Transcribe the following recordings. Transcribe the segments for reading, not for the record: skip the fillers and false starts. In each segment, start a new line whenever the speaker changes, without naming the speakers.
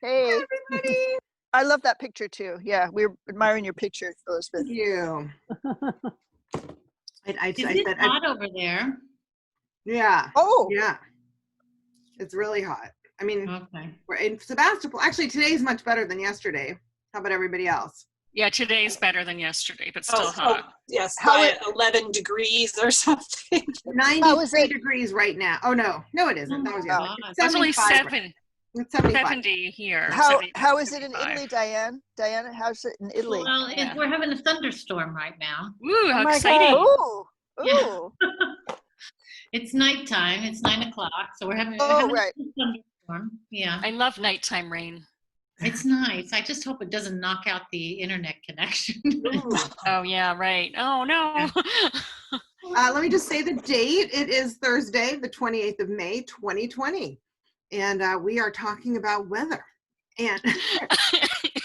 Hey,
Everybody.
I love that picture too. Yeah, we're admiring your picture, Elizabeth.
Thank you. I
Is it hot over there?
Yeah.
Oh,
Yeah. It's really hot. I mean,
Okay.
we're in Sebastopol. Actually, today's much better than yesterday. How about everybody else?
Yeah, today's better than yesterday, but still hot.
Yes,
How
by 11 degrees or something.
93 degrees right now. Oh, no, it isn't. That was
Oh,
yesterday.
God.
It's only
75. It's 75.
70 here.
how
70,
is it in
75.
Italy, Diane? Diana, how's it in Italy?
Well,
Yeah.
we're having a thunderstorm right now.
Ooh, how
my
exciting.
Ooh,
Yeah.
ooh.
It's nighttime. It's 9 o'clock, so we're having
Oh, right.
a thunderstorm. Yeah,
I love nighttime rain.
it's nice. I just hope it doesn't knock out the internet connection.
Oh, yeah, right. Oh, no.
Let me just say the date. It is Thursday, the 28th of May, 2020. And we are talking about weather. And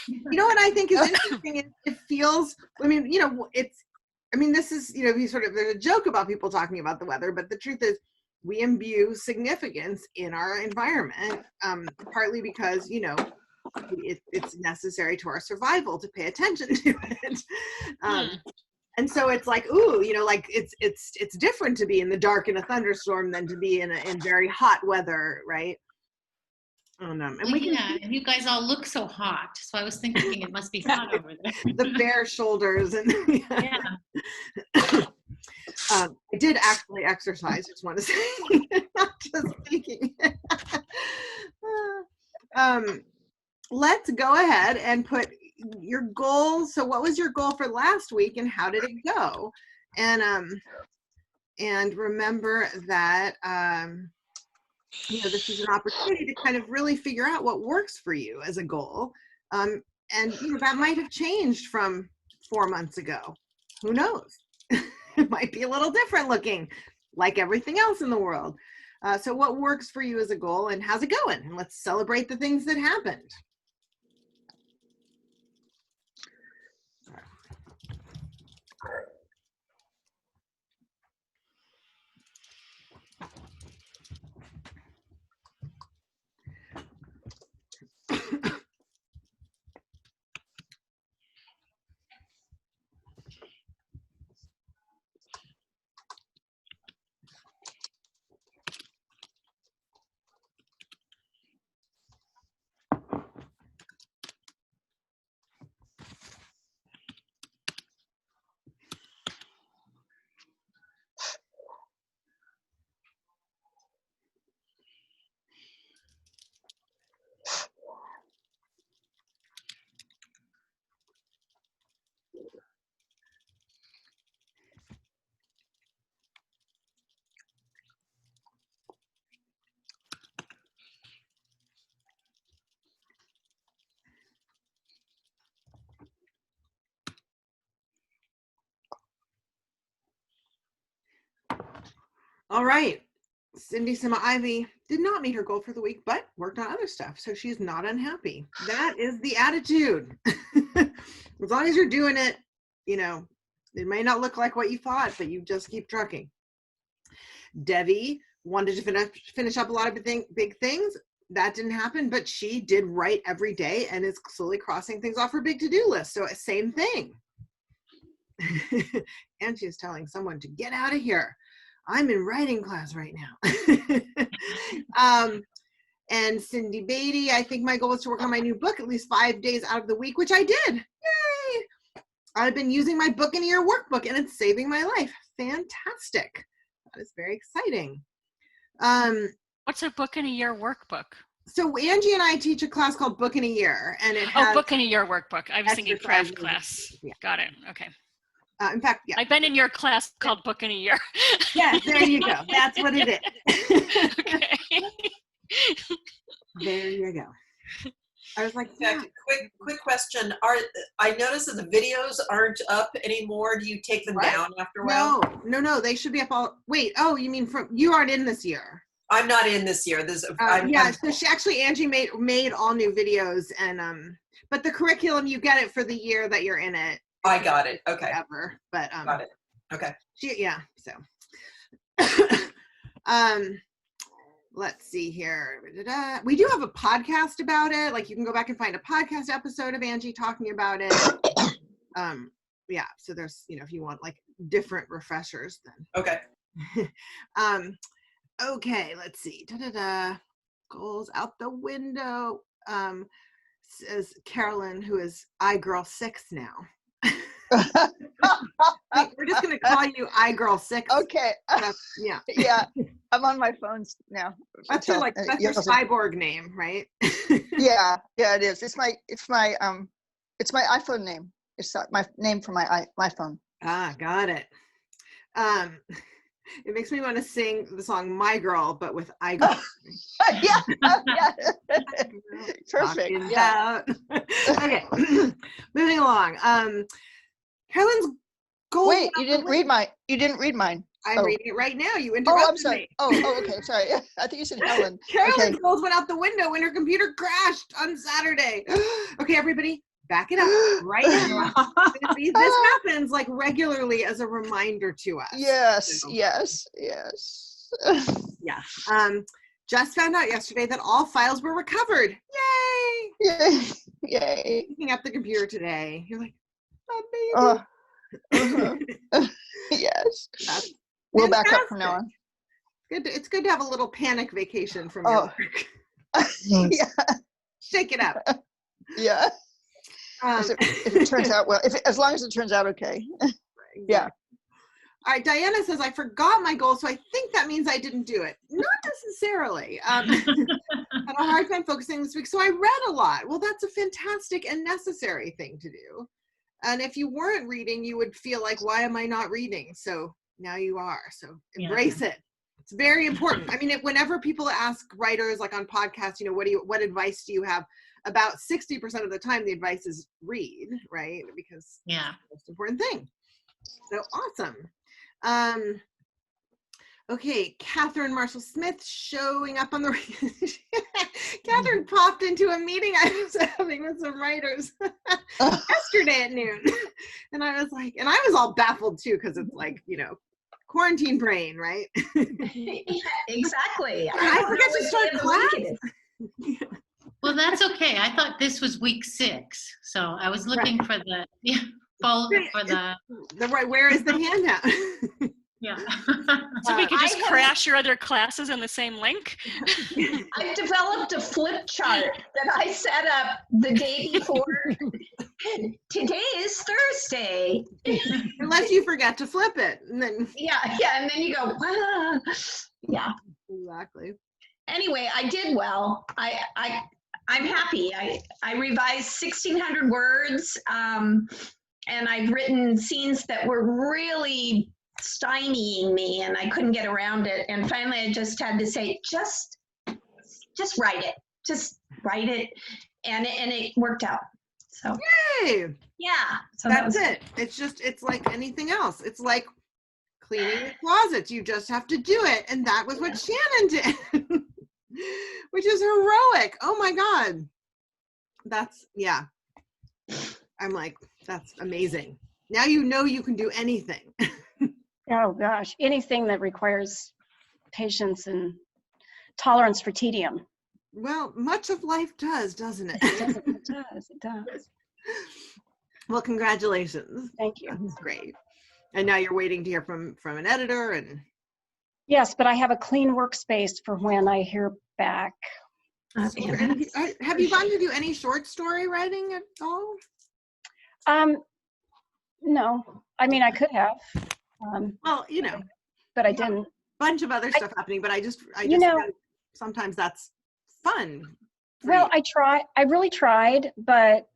you know what I think is interesting? It feels, this is, there's a joke about people talking about the weather, but the truth is we imbue significance in our environment, partly because, it's necessary to our survival to pay attention to it. And so it's like, ooh, it's different to be in the dark in a thunderstorm than to be in very hot weather, right? And
and you guys all look so hot, so I was thinking it must be hot over there.
the bare shoulders and
Yeah.
I did actually exercise, just want to say, not just speaking. Let's go ahead and put your goals. So what was your goal for last week and how did it go? And remember that this is an opportunity to kind of really figure out what works for you as a goal. And that might have changed from 4 months ago. Who knows? It might be a little different looking, like everything else in the world. So what works for you as a goal and how's it going? And let's celebrate the things that happened. All right. Cindy Sima Ivy did not meet her goal for the week, but worked on other stuff. So she's not unhappy. That is the attitude. As long as you're doing it, it may not look like what you thought, but you just keep trucking. Debbie wanted to finish up a lot of big things. That didn't happen, but she did write every day and is slowly crossing things off her big to-do list. So same thing. And she's telling someone to get out of here. I'm in writing class right now. And Cindy Beatty, I think my goal is to work on my new book at least 5 days out of the week, which I did. Yay! I've been using my book in a year workbook and it's saving my life. Fantastic. That is very exciting.
What's a book in a year workbook?
So Angie and I teach a class called Book in a Year, and it has
book in a year workbook. I was thinking craft
exercises.
class.
Yeah.
Got it. Okay.
In fact, yeah.
I've been in your class called Book in a Year.
Yes, there you go. That's what it is.
Okay.
There you go. I was like,
In fact, quick question. I noticed that the videos aren't up anymore. Do you take them down after a while?
No. They should be up all. Wait. Oh, you mean you aren't in this year?
I'm not in this year.
So Angie made all new videos, and but the curriculum, you get it for the year that you're in it.
I got it. Okay.
Ever, but
got it. Okay.
So let's see here. We do have a podcast about it. Like you can go back and find a podcast episode of Angie talking about it. Yeah, so there's, if you want like different refreshers then.
Okay.
Okay, let's see. Goals out the window. Says Carolyn, who is iGirl 6 now. We're just gonna call you iGirl 6.
Okay.
Yeah.
Yeah. I'm on my phones now.
That's your your cyborg name, right?
Yeah, it is. It's my iPhone name. It's my name for my phone.
Ah, got it. It makes me want to sing the song "My Girl," but with iGirl.
Yeah. Perfect. Yeah.
Okay, moving along. Carolyn's goal.
Wait, you didn't read mine.
I'm reading it right now. You interrupted
I'm sorry.
me.
Oh, okay. Sorry. I think you said Helen.
Carolyn's goals went out the window when her computer crashed on Saturday. Okay, everybody, back it up right now. This happens like regularly as a reminder to us.
Yes.
Yeah. Just found out yesterday that all files were recovered. Yay!
Yay.
Picking up the computer today. You're like, oh, baby.
Yes.
That's
we'll back up from now on.
It's good to have a little panic vacation from your work.
Yeah.
Shake it up.
Yeah. If it turns out well, as long as it turns out okay.
Exactly.
Yeah.
All right, Diana says, I forgot my goal, so I think that means I didn't do it. Not necessarily. Had a hard time focusing this week, so I read a lot. Well, that's a fantastic and necessary thing to do. And if you weren't reading, you would feel like, why am I not reading? So now you are. So embrace it. It's very important. I mean, whenever people ask writers, like on podcasts, what advice do you have? About 60% of the time, the advice is read, right? Because it's the most important thing. So awesome. Okay, Catherine Marshall Smith showing up on the Catherine popped into a meeting I was having with some writers yesterday at noon. And I was like, and I was all baffled too, because it's like, quarantine brain, right?
Exactly.
I forgot to start class.
Well, that's okay. I thought this was week 6, so I was looking for the
where is the handout?
Yeah.
So we could just crash your other classes in the same link?
I've developed a flip chart that I set up the day before. Today is Thursday.
Unless you forget to flip it. And then
and then you go, wow. Yeah.
Exactly.
Anyway, I did well. I'm happy. I revised 1,600 words, and I've written scenes that were really stymieing me, and I couldn't get around it. And finally, I just had to say, just write it. Just write it, and it worked out. So
yay!
Yeah. So
that's it. It's like anything else. It's like cleaning the closets. You just have to do it, and that was what Shannon did. Which is heroic. Oh my God. I'm like, that's amazing. Now you can do anything.
Oh gosh, anything that requires patience and tolerance for tedium.
Well, much of life does, doesn't it?
It does.
Well, congratulations.
Thank you.
That's great. And now you're waiting to hear from an editor and.
Yes, but I have a clean workspace for when I hear back.
Have you gone to do any short story writing at all?
No. I mean, I could have.
Well,
but I didn't.
Bunch of other stuff happening, but I just sometimes that's fun.
Well, I really tried, but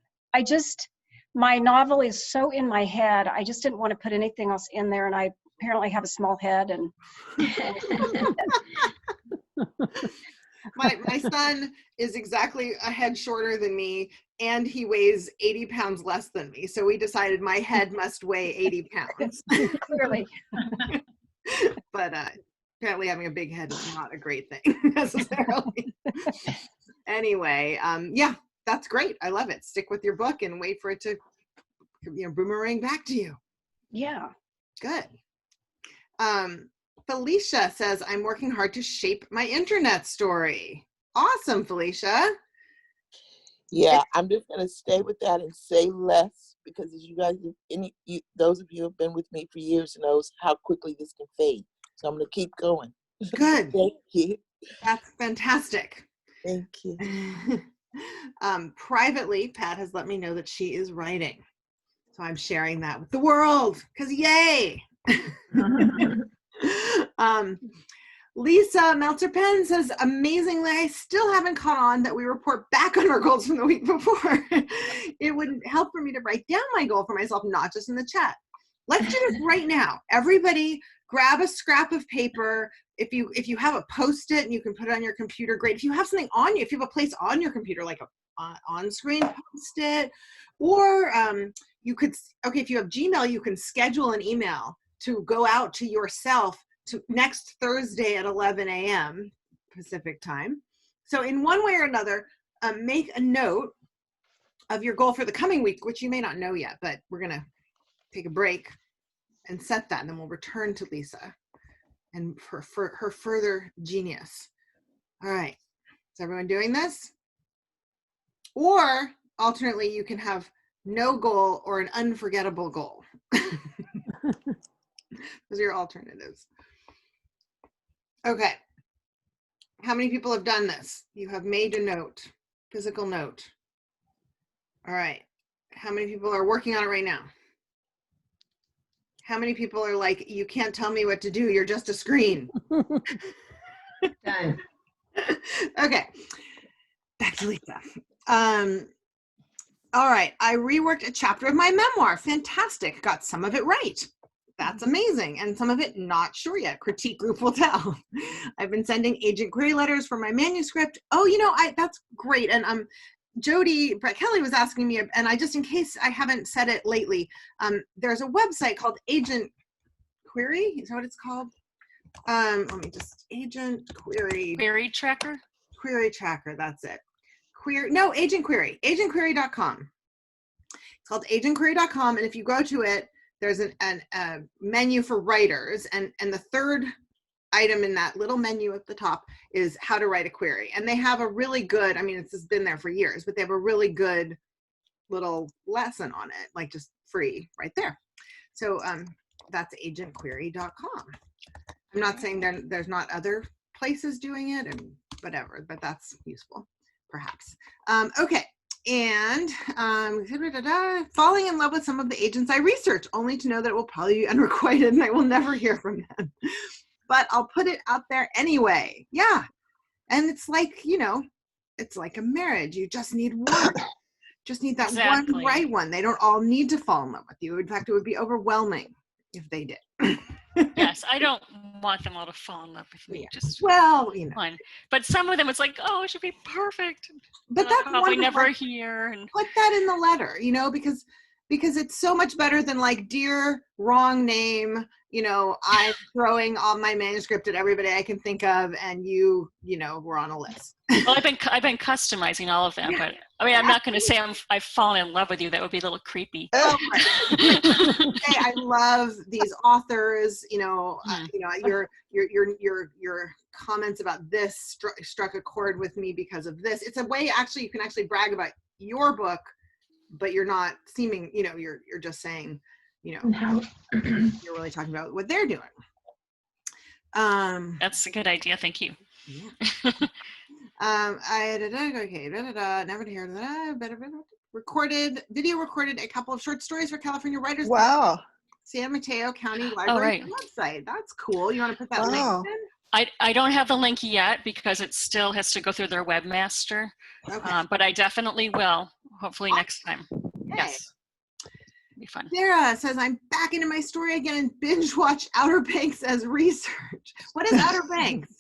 my novel is so in my head. I just didn't want to put anything else in there, and I apparently have a small head, and
my son is exactly a head shorter than me, and he weighs 80 pounds less than me. So we decided my head must weigh 80 pounds.
Clearly.
But apparently having a big head is not a great thing necessarily. Anyway, that's great. I love it. Stick with your book and wait for it to boomerang back to you.
Yeah.
Good. Felicia says, I'm working hard to shape my internet story. Awesome, Felicia.
Yeah, I'm just gonna stay with that and say less, because as you guys, those of you who have been with me for years knows how quickly this can fade. So I'm gonna keep going.
Good.
Thank you.
That's fantastic.
Thank you.
Privately, Pat has let me know that she is writing. So I'm sharing that with the world, because yay. Lisa Meltzer-Penn says, amazingly, I still haven't caught on that we report back on our goals from the week before. It would help for me to write down my goal for myself, not just in the chat. Let's do this right now. Everybody grab a scrap of paper. If you have a Post-it and you can put it on your computer, great. If you have something on you, if you have a place on your computer, like a on-screen Post-it, or you could, okay, if you have Gmail, you can schedule an email to go out to yourself to next Thursday at 11 a.m. Pacific time. So in one way or another, make a note of your goal for the coming week, which you may not know yet, but we're gonna take a break and set that, and then we'll return to Lisa and for her further genius. All right, is everyone doing this? Or alternately, you can have no goal or an unforgettable goal. Those are your alternatives. Okay. How many people have done this? You have made a note, physical note. All right. How many people are working on it right now? How many people are like, you can't tell me what to do, you're just a screen?
Done.
Okay. Back to Lisa. All right. I reworked a chapter of my memoir. Fantastic. Got some of it right. That's amazing. And some of it not sure yet. Critique group will tell. I've been sending agent query letters for my manuscript. Oh, you know, that's great. And Jody Brett Kelly was asking me, and I just, in case I haven't said it lately, there's a website called Agent Query. Is that what it's called? Let me just, Agent Query.
Query tracker?
Query tracker, that's it. Agent Query, agentquery.com. It's called agentquery.com, and if you go to it, there's a menu for writers, and the third item in that little menu at the top is how to write a query. And they have a really good, I mean, it's just been there for years, but they have a really good little lesson on it, like just free right there. So that's agentquery.com. I'm not saying there's not other places doing it and whatever, but that's useful, perhaps. Okay. And falling in love with some of the agents I research, only to know that it will probably be unrequited and I will never hear from them. But I'll put it out there anyway. Yeah. And it's like, you know, it's like a marriage. You just need one. Just need that
Exactly.
one right one. They don't all need to fall in love with you. In fact, it would be overwhelming if they did.
Yes, I don't want them all to fall in love with me.
Yeah.
Just
Well, you know.
one. But some of them, it's like, oh, it should be perfect.
But
I'll
that's
probably
wonderful.
never hear. And
Put that in the letter, you know, because it's so much better than like, dear wrong name, you know, I'm throwing all my manuscript at everybody I can think of, and you know, we're on a list.
well, I've been customizing all of them, but I mean, I'm not going to say I've fallen in love with you. That would be a little creepy.
Oh, right. Hey, I love these authors. You know, your comments about this struck a chord with me because of this. It's a way actually you can actually brag about your book, but you're not seeming. You know, you're just saying, you know, you're really talking about what they're doing.
That's a good idea. Thank you.
Yeah. Never to hear video recorded a couple of short stories for California Writers.
Wow.
San Mateo County Library website. That's cool. You want to put that
Wow.
link in?
I don't have the link yet because it still has to go through their webmaster,
Okay.
but I definitely will. Hopefully next time.
Yay.
Yes, it'll be fun.
Sarah says, I'm back into my story again and binge watch Outer Banks as research. What is Outer Banks?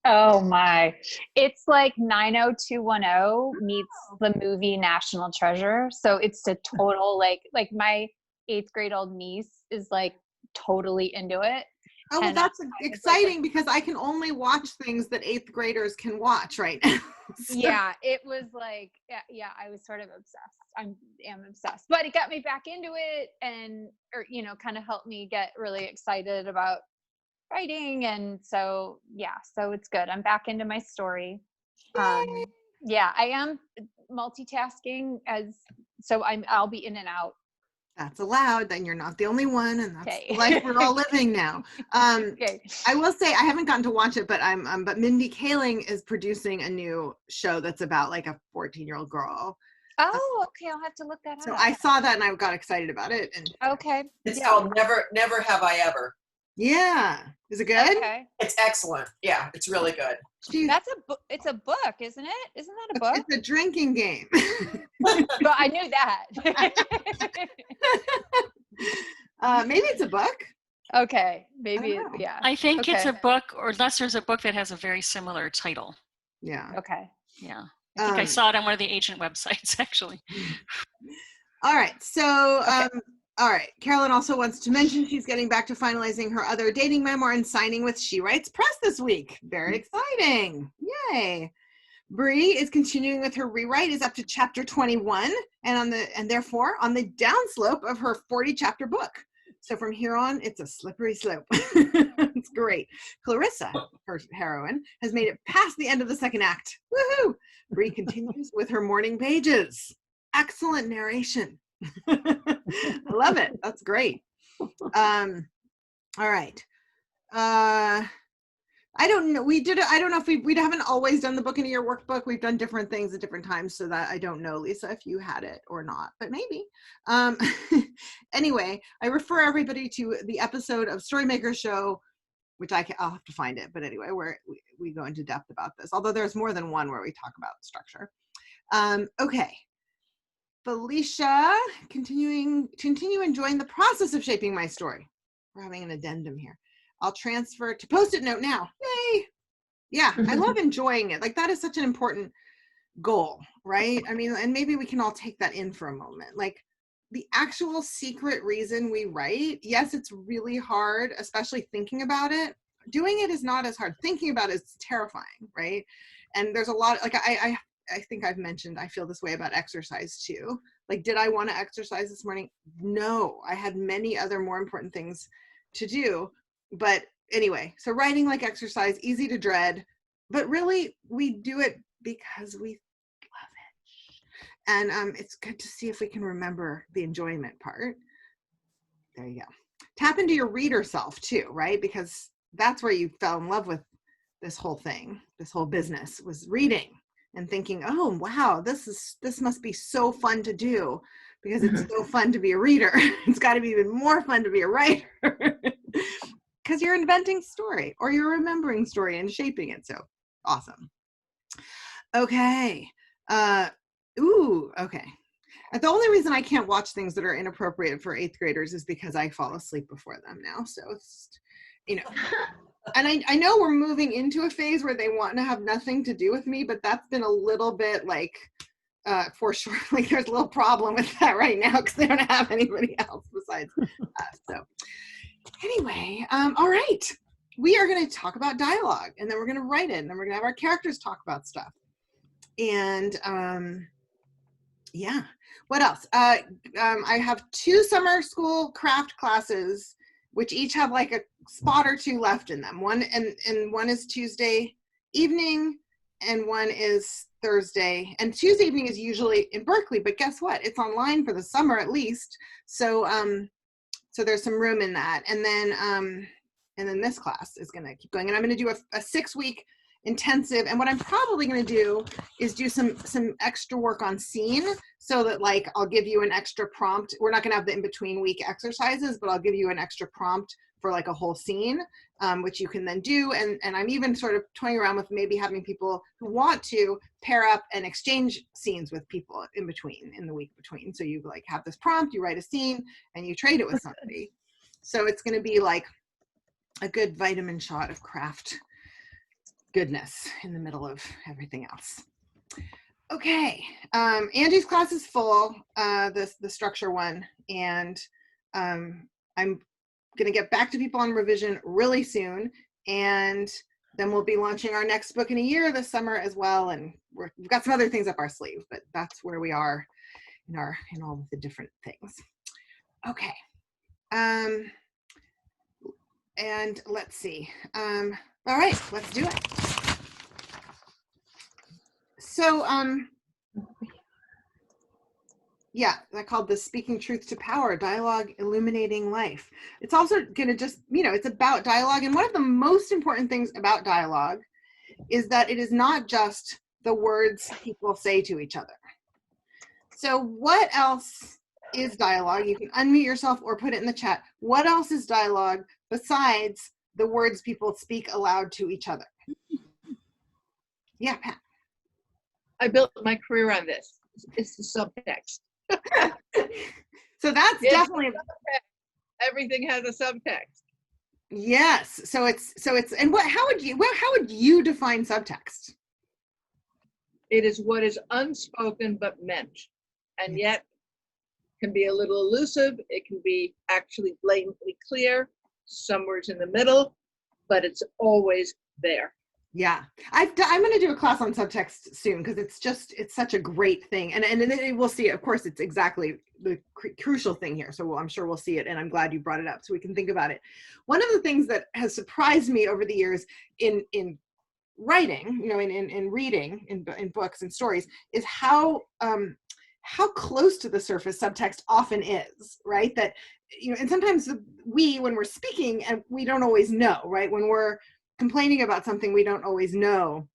Oh my. It's like 90210 meets the movie National Treasure. So it's a total like my 8th grade old niece is like totally into it.
Oh, well,
And
that's
I was
exciting
like,
because I can only watch things that 8th graders can watch right now. So-
yeah, it was like, yeah, I was sort of obsessed. I am obsessed, but it got me back into it and, or, you know, kind of helped me get really excited about writing. And so, yeah, so it's good. I'm back into my story. Yeah, I am multitasking so I'll be in and out.
That's allowed. Then you're not the only one, and that's
Okay.
the life we're all living now.
Okay.
I will say I haven't gotten to watch it, but but Mindy Kaling is producing a new show that's about like a 14-year-old girl.
Oh, okay. I'll have to look that
So
up.
I saw that and I got excited about it. And
Okay.
It's called Never Have I Ever.
yeah, is it good?
Okay.
It's excellent. Yeah, it's really good.
That's it's a book, isn't it? Isn't that a book?
It's a drinking game.
But I knew that.
Maybe it's a book.
Okay, maybe,
I don't know.
yeah.
I think it's
Okay.
a book, or unless there's a book that has a very similar title.
Yeah.
Okay.
Yeah. I think I saw it on one of the agent websites, actually.
All right. So, all right. Carolyn also wants to mention she's getting back to finalizing her other dating memoir and signing with She Writes Press this week. Very exciting. Yay. Bree is continuing with her rewrite, is up to chapter 21, and therefore on the downslope of her 40-chapter book. So from here on, it's a slippery slope. It's great. Clarissa, her heroine, has made it past the end of the second act. Woohoo! Bree continues with her morning pages. Excellent narration. I love it. That's great. All right. I don't know. I don't know if we haven't always done the book in a year workbook. We've done different things at different times, so that I don't know, Lisa, if you had it or not, but maybe. Anyway, I refer everybody to the episode of Storymaker Show, which I'll have to find it, but anyway, where we go into depth about this, although there's more than one where we talk about structure. Okay. Felicia, continue enjoying the process of shaping my story. We're having an addendum here. I'll transfer to Post-it note now. Yay. Yeah, I love enjoying it. Like, that is such an important goal, right? I mean, and maybe we can all take that in for a moment. Like, the actual secret reason we write, yes, it's really hard, especially thinking about it. Doing it is not as hard. Thinking about it is terrifying, right? And there's a lot, like, I think I've mentioned I feel this way about exercise too. Like, did I want to exercise this morning? No, I had many other more important things to do. But anyway, so writing like exercise, easy to dread, but really we do it because we love it. And it's good to see if we can remember the enjoyment part. There you go. Tap into your reader self too, right? Because that's where you fell in love with this whole thing, this whole business, was reading and thinking, oh, wow, this must be so fun to do, because it's so fun to be a reader. It's got to be even more fun to be a writer. Because you're inventing story, or you're remembering story and shaping it. So awesome. Okay. Okay. The only reason I can't watch things that are inappropriate for 8th graders is because I fall asleep before them now. So it's, and I know we're moving into a phase where they want to have nothing to do with me, but that's been a little bit like, for sure, like there's a little problem with that right now because they don't have anybody else besides us. So anyway, all right, we are going to talk about dialogue, and then we're going to write it, and then we're going to have our characters talk about stuff. And yeah, what else? I have 2 summer school craft classes, which each have like a spot or 2 left in them. One is Tuesday evening, and one is Thursday. And Tuesday evening is usually in Berkeley, but guess what? It's online for the summer at least. So so there's some room in that. And then this class is going to keep going. And I'm going to do a 6-week intensive. And what I'm probably going to do is do some extra work on scene, so that like I'll give you an extra prompt. We're not going to have the in-between week exercises, but I'll give you an extra prompt for like a whole scene, which you can then do. And I'm even sort of toying around with maybe having people who want to pair up and exchange scenes with people in between, in the week between. So you like have this prompt, you write a scene, and you trade it with somebody. So it's going to be like a good vitamin shot of craft goodness in the middle of everything else. Okay, Angie's class is full, the structure one, and I'm gonna get back to people on revision really soon, and then we'll be launching our next book in a year this summer as well, and we've got some other things up our sleeve, but that's where we are in all of the different things. Okay. And let's see. All right, let's do it. So, yeah, I called this Speaking Truth to Power, Dialogue Illuminating Life. It's also going to just, it's about dialogue. And one of the most important things about dialogue is that it is not just the words people say to each other. So what else is dialogue? You can unmute yourself or put it in the chat. What else is dialogue besides the words people speak aloud to each other? Yeah, Pat.
I built my career on this. It's the subtext.
So that's definitely
everything has a subtext.
Yes. So it's and how would you define subtext?
It is what is unspoken but meant, and yet can be a little elusive. It can be actually blatantly clear, somewhere in the middle, but it's always there.
Yeah, I'm going to do a class on subtext soon because it's such a great thing, and we'll see. Of course, it's exactly the crucial thing here. So I'm sure we'll see it, and I'm glad you brought it up so we can think about it. One of the things that has surprised me over the years in writing, in reading, in books and stories, is how close to the surface subtext often is, right? That and sometimes when we're speaking, and we don't always know, right? When we're complaining about something, we don't always know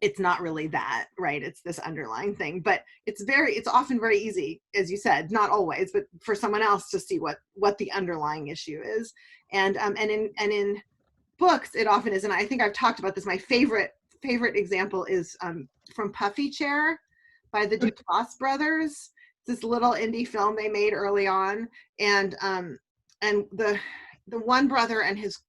it's not really that, right? It's this underlying thing, but it's often very easy, as you said, not always, but for someone else to see what the underlying issue is. And in books, it often is. And I think I've talked about this. My favorite example is from Puffy Chair by the Duplass brothers. It's this little indie film they made early on. And the one brother and his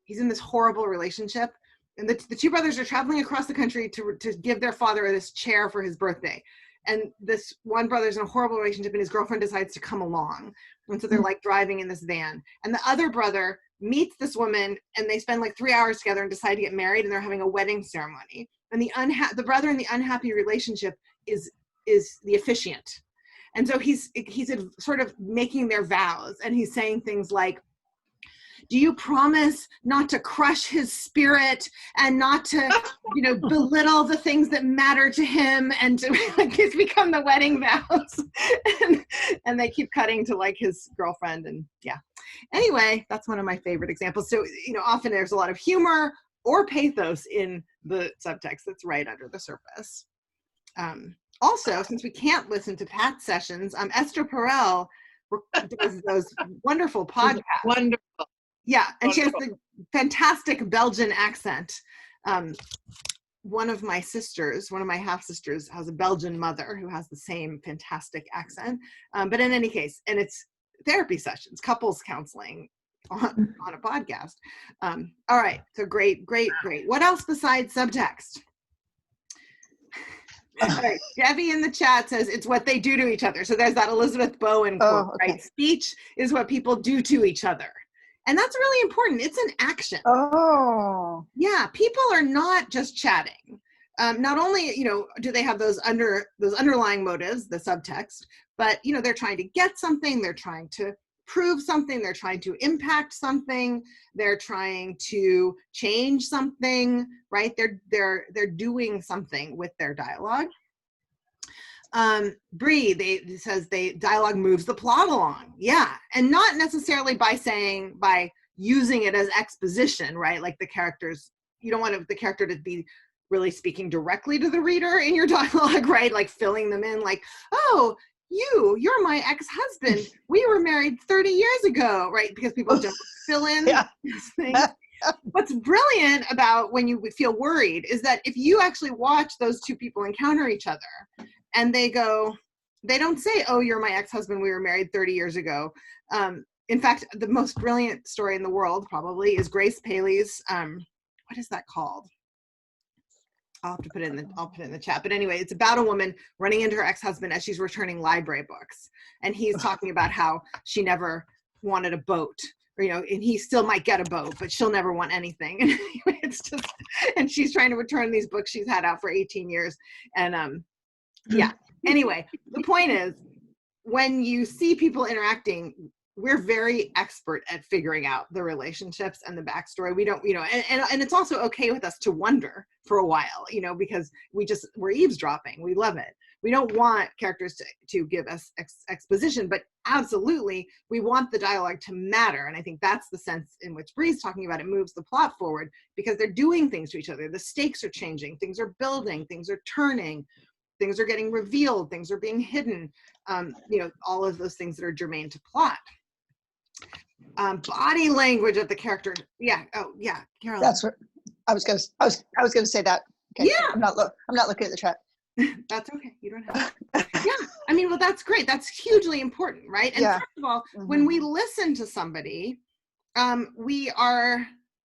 he's in this horrible relationship, and the two brothers are traveling across the country to give their father this chair for his birthday. And this one brother's in a horrible relationship, and his girlfriend decides to come along. And so they're driving in this van. And the other brother meets this woman, and they spend 3 hours together and decide to get married, and they're having a wedding ceremony. And the brother in the unhappy relationship is the officiant. And so he's sort of making their vows, and he's saying things like, do you promise not to crush his spirit and not to, belittle the things that matter to him? And it's become the wedding vows. and they keep cutting to his girlfriend. And yeah, anyway, that's one of my favorite examples. So, often there's a lot of humor or pathos in the subtext that's right under the surface. Also, since we can't listen to Pat's sessions, Esther Perel does those wonderful podcasts.
Wonderful.
Yeah, and she has the fantastic Belgian accent. One of my half-sisters has a Belgian mother who has the same fantastic accent. But in any case, and it's therapy sessions, couples counseling on a podcast. All right, so great. What else besides subtext? All right, Debbie in the chat says it's what they do to each other. So there's that Elizabeth Bowen quote,
okay.
right? Speech is what people do to each other. And that's really important. It's an action.
Oh.
Yeah, people are not just chatting. Not only, do they have those underlying motives, the subtext, but, they're trying to get something, they're trying to prove something, they're trying to impact something, they're trying to change something, right? They're doing something with their dialogue. Bree, says dialogue moves the plot along. Yeah. And not necessarily by using it as exposition, right? Like the characters, you don't want the character to be really speaking directly to the reader in your dialogue, right? Like filling them in oh, you're my ex-husband. We were married 30 years ago, right? Because people don't fill in these things. What's brilliant about when you feel worried is that if you actually watch those two people encounter each other, and they don't say, oh, you're my ex-husband, we were married 30 years ago. In fact, the most brilliant story in the world probably is Grace Paley's, what is that called? I'll have to put it in the chat. But anyway, it's about a woman running into her ex-husband as she's returning library books. And he's talking about how she never wanted a boat. Or, and he still might get a boat, but she'll never want anything. And anyway, and she's trying to return these books she's had out for 18 years. And yeah. Anyway, the point is, when you see people interacting, we're very expert at figuring out the relationships and the backstory. We don't, and it's also okay with us to wonder for a while, because we're eavesdropping. We love it. We don't want characters to give us exposition, but absolutely we want the dialogue to matter. And I think that's the sense in which Bree's talking about. It moves the plot forward because they're doing things to each other. The stakes are changing, things are building, things are turning, things are getting revealed, things are being hidden, all of those things that are germane to plot. Body language of the character. Yeah. Oh, yeah. Carolyn.
That's what I was gonna say that. Okay.
Yeah.
I'm not looking at the chat.
That's okay. You don't have to. Yeah. Well, that's great. That's hugely important, right? And first of all, when we listen to somebody, we are,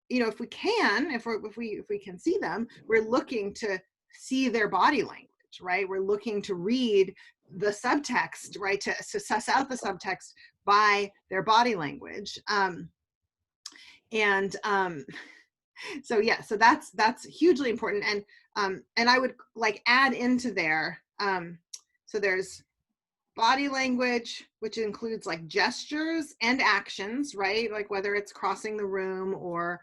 if we can see them, we're looking to see their body language, right? We're looking to read the subtext, right? To suss out the subtext by their body language. So that's hugely important. And I would add into there, so there's body language, which includes gestures and actions, right? Like whether it's crossing the room or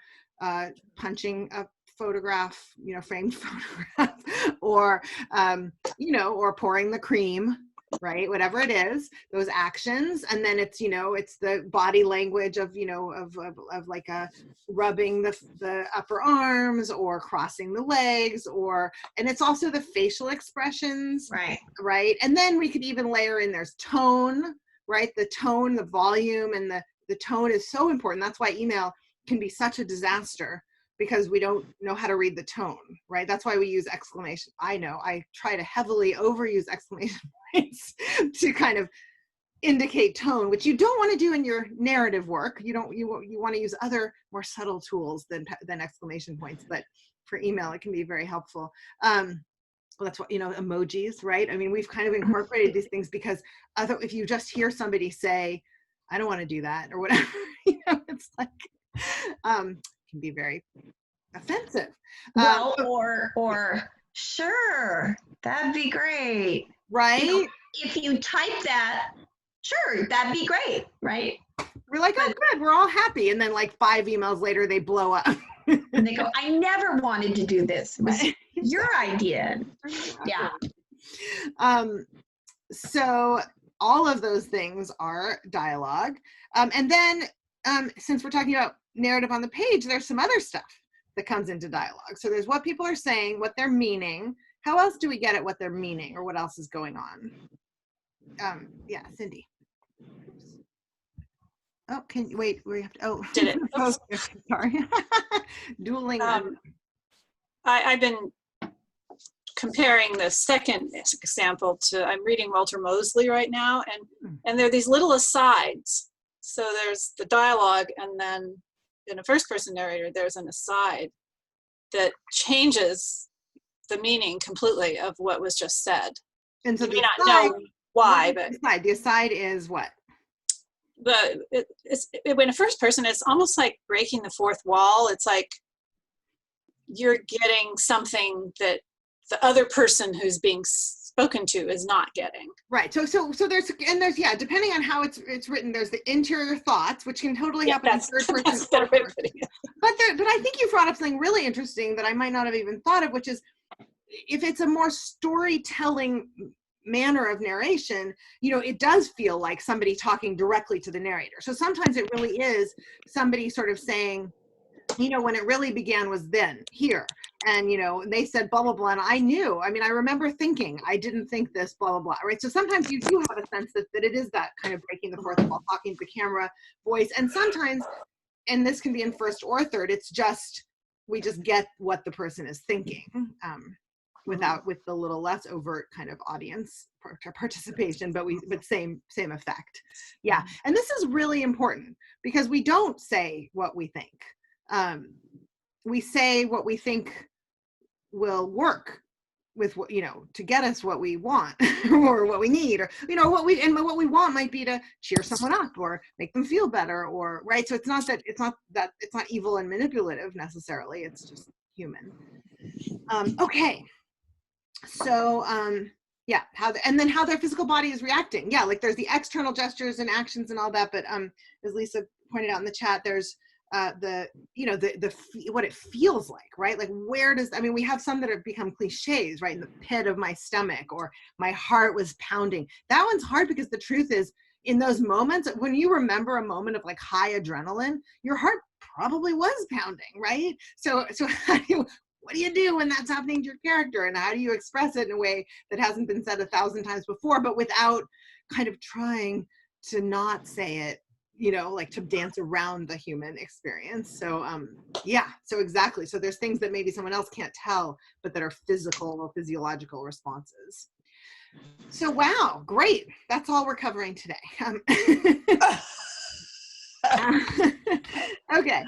punching a photograph, framed photograph, or or pouring the cream, right? Whatever it is, those actions. And then it's it's the body language of of like a rubbing the upper arms or crossing the legs, and it's also the facial expressions, right? And then we could even layer in there's tone, right? The tone, the volume, and the tone is so important. That's why email can be such a disaster, because we don't know how to read the tone, right? That's why we use exclamation. I know I try to heavily overuse exclamation points to kind of indicate tone, which you don't want to do in your narrative work. You want to use other more subtle tools than exclamation points, but for email, it can be very helpful. Well, that's what, emojis, right? I mean, we've kind of incorporated these things because if you just hear somebody say, I don't want to do that or whatever, it's can be very offensive.
Well, or sure, that'd be great.
Right?
If you type that, sure, that'd be great, right?
We're like, oh, good, we're all happy. And then 5 emails later, they blow up.
And they go, I never wanted to do this. It was your idea. Yeah.
So all of those things are dialogue. And then since we're talking about narrative on the page, there's some other stuff that comes into dialogue. So there's what people are saying, what they're meaning. How else do we get at what they're meaning or what else is going on? Yeah, Cindy. Oh, can you wait? We have to. Oh,
did it?
Oh, sorry. Dueling.
I've been comparing the second example to. I'm reading Walter Mosley right now, and there are these little asides. So there's the dialogue, and then in a first-person narrator, there's an aside that changes the meaning completely of what was just said.
And so
you may not know why, but
the aside is what?
When a first person, it's almost like breaking the fourth wall. It's like you're getting something that the other person who's being spoken to is not getting.
Right. So there's depending on how it's written, there's the interior thoughts, which can totally happen in third person. But I think you brought up something really interesting that I might not have even thought of, which is if it's a more storytelling manner of narration, it does feel like somebody talking directly to the narrator. So sometimes it really is somebody sort of saying, when it really began was then, here. And, they said blah, blah, blah. And I remember thinking, I didn't think this, blah, blah, blah. Right. So sometimes you do have a sense that it is that kind of breaking the fourth wall, talking to the camera voice. And sometimes, and this can be in first or third, it's just, we just get what the person is thinking. With the little less overt kind of audience participation, but same effect. Yeah. And this is really important because we don't say what we think. We say what we think will work with what, to get us what we want or what we need, or, what we want might be to cheer someone up or make them feel better, or, right. So it's not evil and manipulative necessarily. It's just human. Okay. So Yeah, and then how their physical body is reacting. Yeah, like there's the external gestures and actions and all that, but as Lisa pointed out in the chat, there's what it feels like, right? Like we have some that have become cliches, right? In the pit of my stomach, or my heart was pounding. That one's hard because the truth is, in those moments, when you remember a moment of like high adrenaline, your heart probably was pounding, right? So what do you do when that's happening to your character, and how do you express it in a way that hasn't been said 1,000 times before, but without kind of trying to not say it, like to dance around the human experience. So so exactly. So there's things that maybe someone else can't tell, but that are physical or physiological responses. So wow, great. That's all we're covering today. Okay.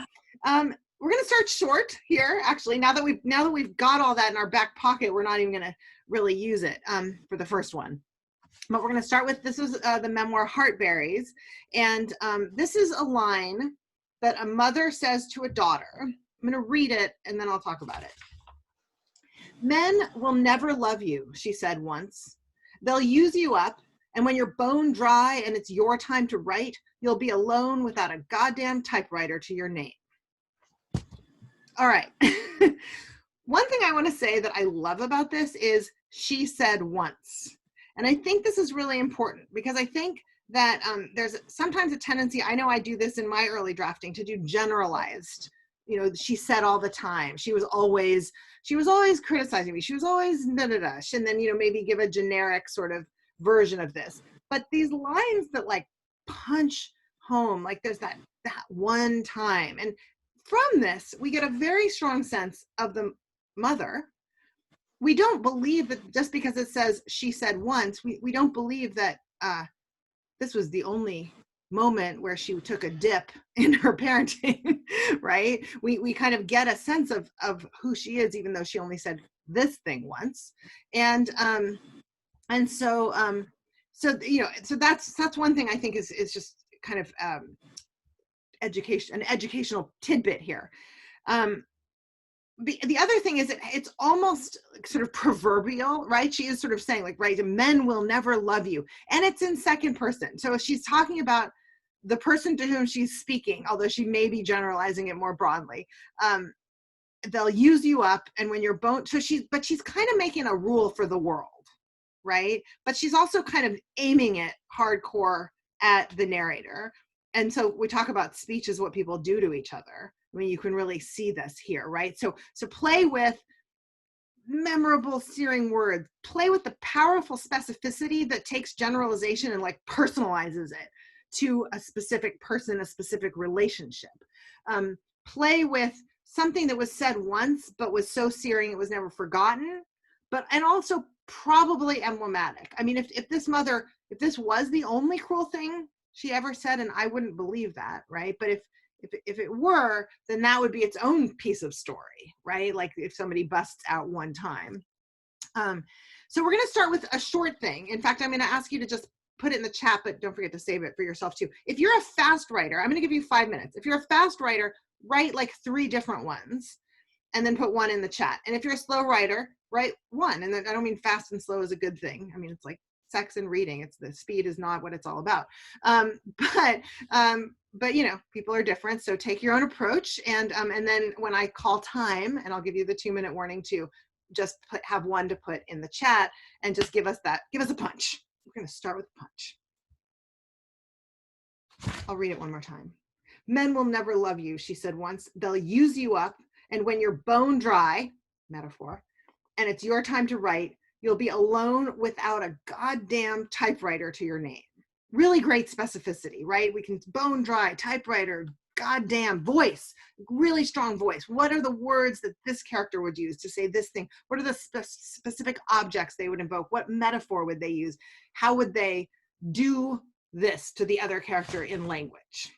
We're going to start short here. Actually, now that we've got all that in our back pocket, we're not even going to really use it for the first one. But we're going to start with, this was the memoir Heartberries. And this is a line that a mother says to a daughter. I'm going to read it and then I'll talk about it. "Men will never love you," she said once. "They'll use you up, and when you're bone dry and it's your time to write, you'll be alone without a goddamn typewriter to your name." All right. One thing I want to say that I love about this is she said once. And I think this is really important because I think that there's sometimes a tendency, I know I do this in my early drafting, to do generalized, she said all the time. She was always criticizing me. She was always da-da-da. And then, maybe give a generic sort of version of this. But these lines that like punch home, like there's that one time. And from this, we get a very strong sense of the mother. We don't believe that just because it says she said once, we don't believe that this was the only moment where she took a dip in her parenting, right? We kind of get a sense of who she is, even though she only said this thing once. And so that's one thing I think is just kind of an educational tidbit here. The other thing is it's almost sort of proverbial, right? She is sort of saying like, right, men will never love you. And it's in second person. So she's talking about the person to whom she's speaking, although she may be generalizing it more broadly. They'll use you up, and when you're bone, she's kind of making a rule for the world, right? But she's also kind of aiming it hardcore at the narrator. And so we talk about speech is what people do to each other. I mean, you can really see this here, right? So play with memorable, searing words. Play with the powerful specificity that takes generalization and like personalizes it to a specific person, a specific relationship. Play with something that was said once, but was so searing it was never forgotten, and also probably emblematic. I mean, if this was the only cruel thing she ever said, and I wouldn't believe that, right? But if it were, then that would be its own piece of story, right? Like if somebody busts out one time. So we're going to start with a short thing. In fact, I'm going to ask you to just put it in the chat, but don't forget to save it for yourself too. If you're a fast writer, I'm going to give you 5 minutes. If you're a fast writer, write like 3 different ones and then put 1 in the chat. And if you're a slow writer, write 1. And I don't mean fast and slow is a good thing. I mean, it's like sex and reading. It's the speed is not what it's all about. But people are different. So take your own approach. And then when I call time, and I'll give you the 2-minute warning to just have 1 to put in the chat and just give us a punch. We're going to start with a punch. I'll read it one more time. "Men will never love you," she said once. "They'll use you up. And when you're bone dry," metaphor, "and it's your time to write, you'll be alone without a goddamn typewriter to your name." Really great specificity, right? We can bone dry, typewriter, goddamn, voice, really strong voice. What are the words that this character would use to say this thing? What are the specific objects they would invoke? What metaphor would they use? How would they do this to the other character in language?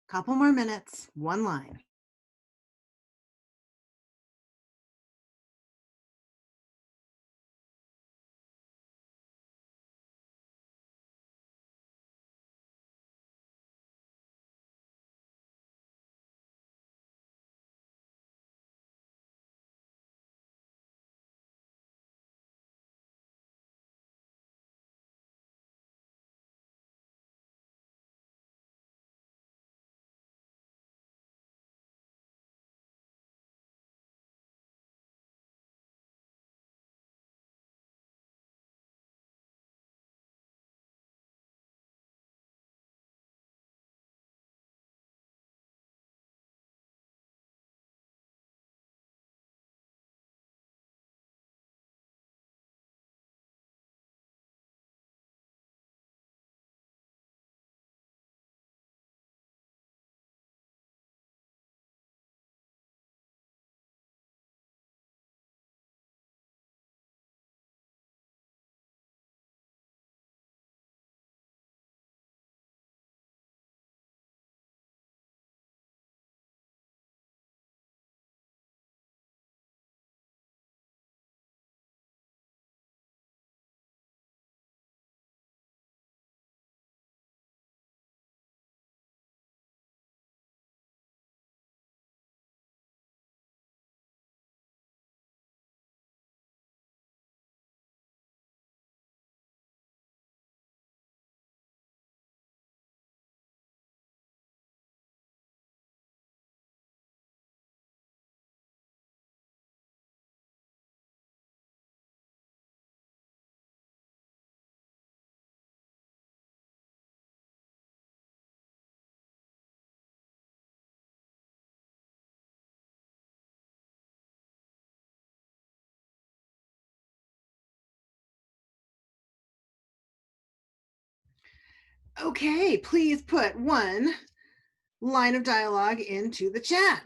Couple more minutes, one line. Okay, please put one line of dialogue into the chat.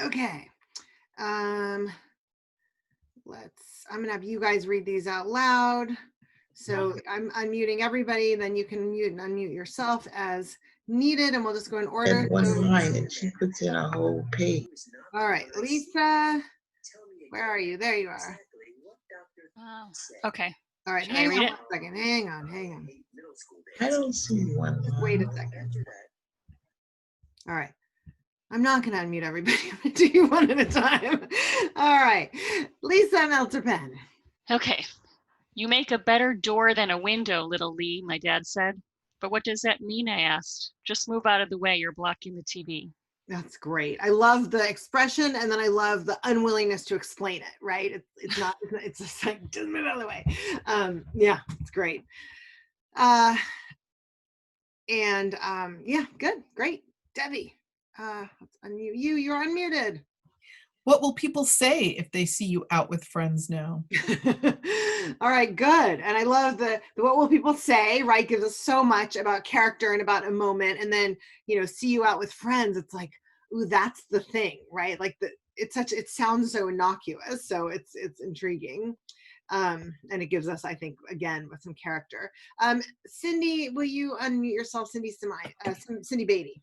Okay. I'm gonna have you guys read these out loud. So I'm unmuting everybody, then you can mute and unmute yourself as needed, and we'll just go in order.
And one line, and she puts in a whole page.
All right, Lisa, where are you? There you are.
Okay.
All right,
Should I
hang
read
on
it?
1 second. Hang on.
I don't see one
Just
line.
wait a second. All right. I'm not going to unmute everybody. I'm going to do you one at a time. All right. Lisa Melterpen.
Okay. You make a better door than a window, little Lee, my dad said. But what does that mean? I asked. Just move out of the way. You're blocking the TV.
That's great. I love the expression, and then I love the unwillingness to explain it, right? It's not, it's just like, just move out of the way. Yeah, it's great. Yeah, good, great. Debbie, let's unmute you. You're unmuted.
What will people say if they see you out with friends now?
All right, good. And I love the what will people say, right? Gives us so much about character and about a moment. And then, see you out with friends. It's like, ooh, that's the thing, right? Like it sounds so innocuous. So it's intriguing. And it gives us, I think, again, with some character. Cindy, will you unmute yourself? Cindy Beatty.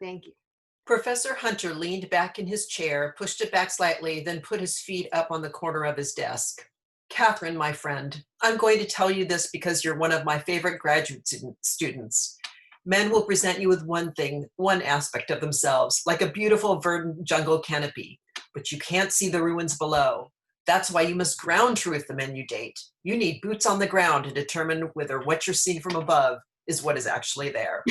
Thank you.
Professor Hunter leaned back in his chair, pushed it back slightly, then put his feet up on the corner of his desk. Catherine, my friend, I'm going to tell you this because you're one of my favorite graduate students. Men will present you with one thing, one aspect of themselves, like a beautiful verdant jungle canopy, but you can't see the ruins below. That's why you must ground truth the men you date. You need boots on the ground to determine whether what you're seeing from above is what is actually there.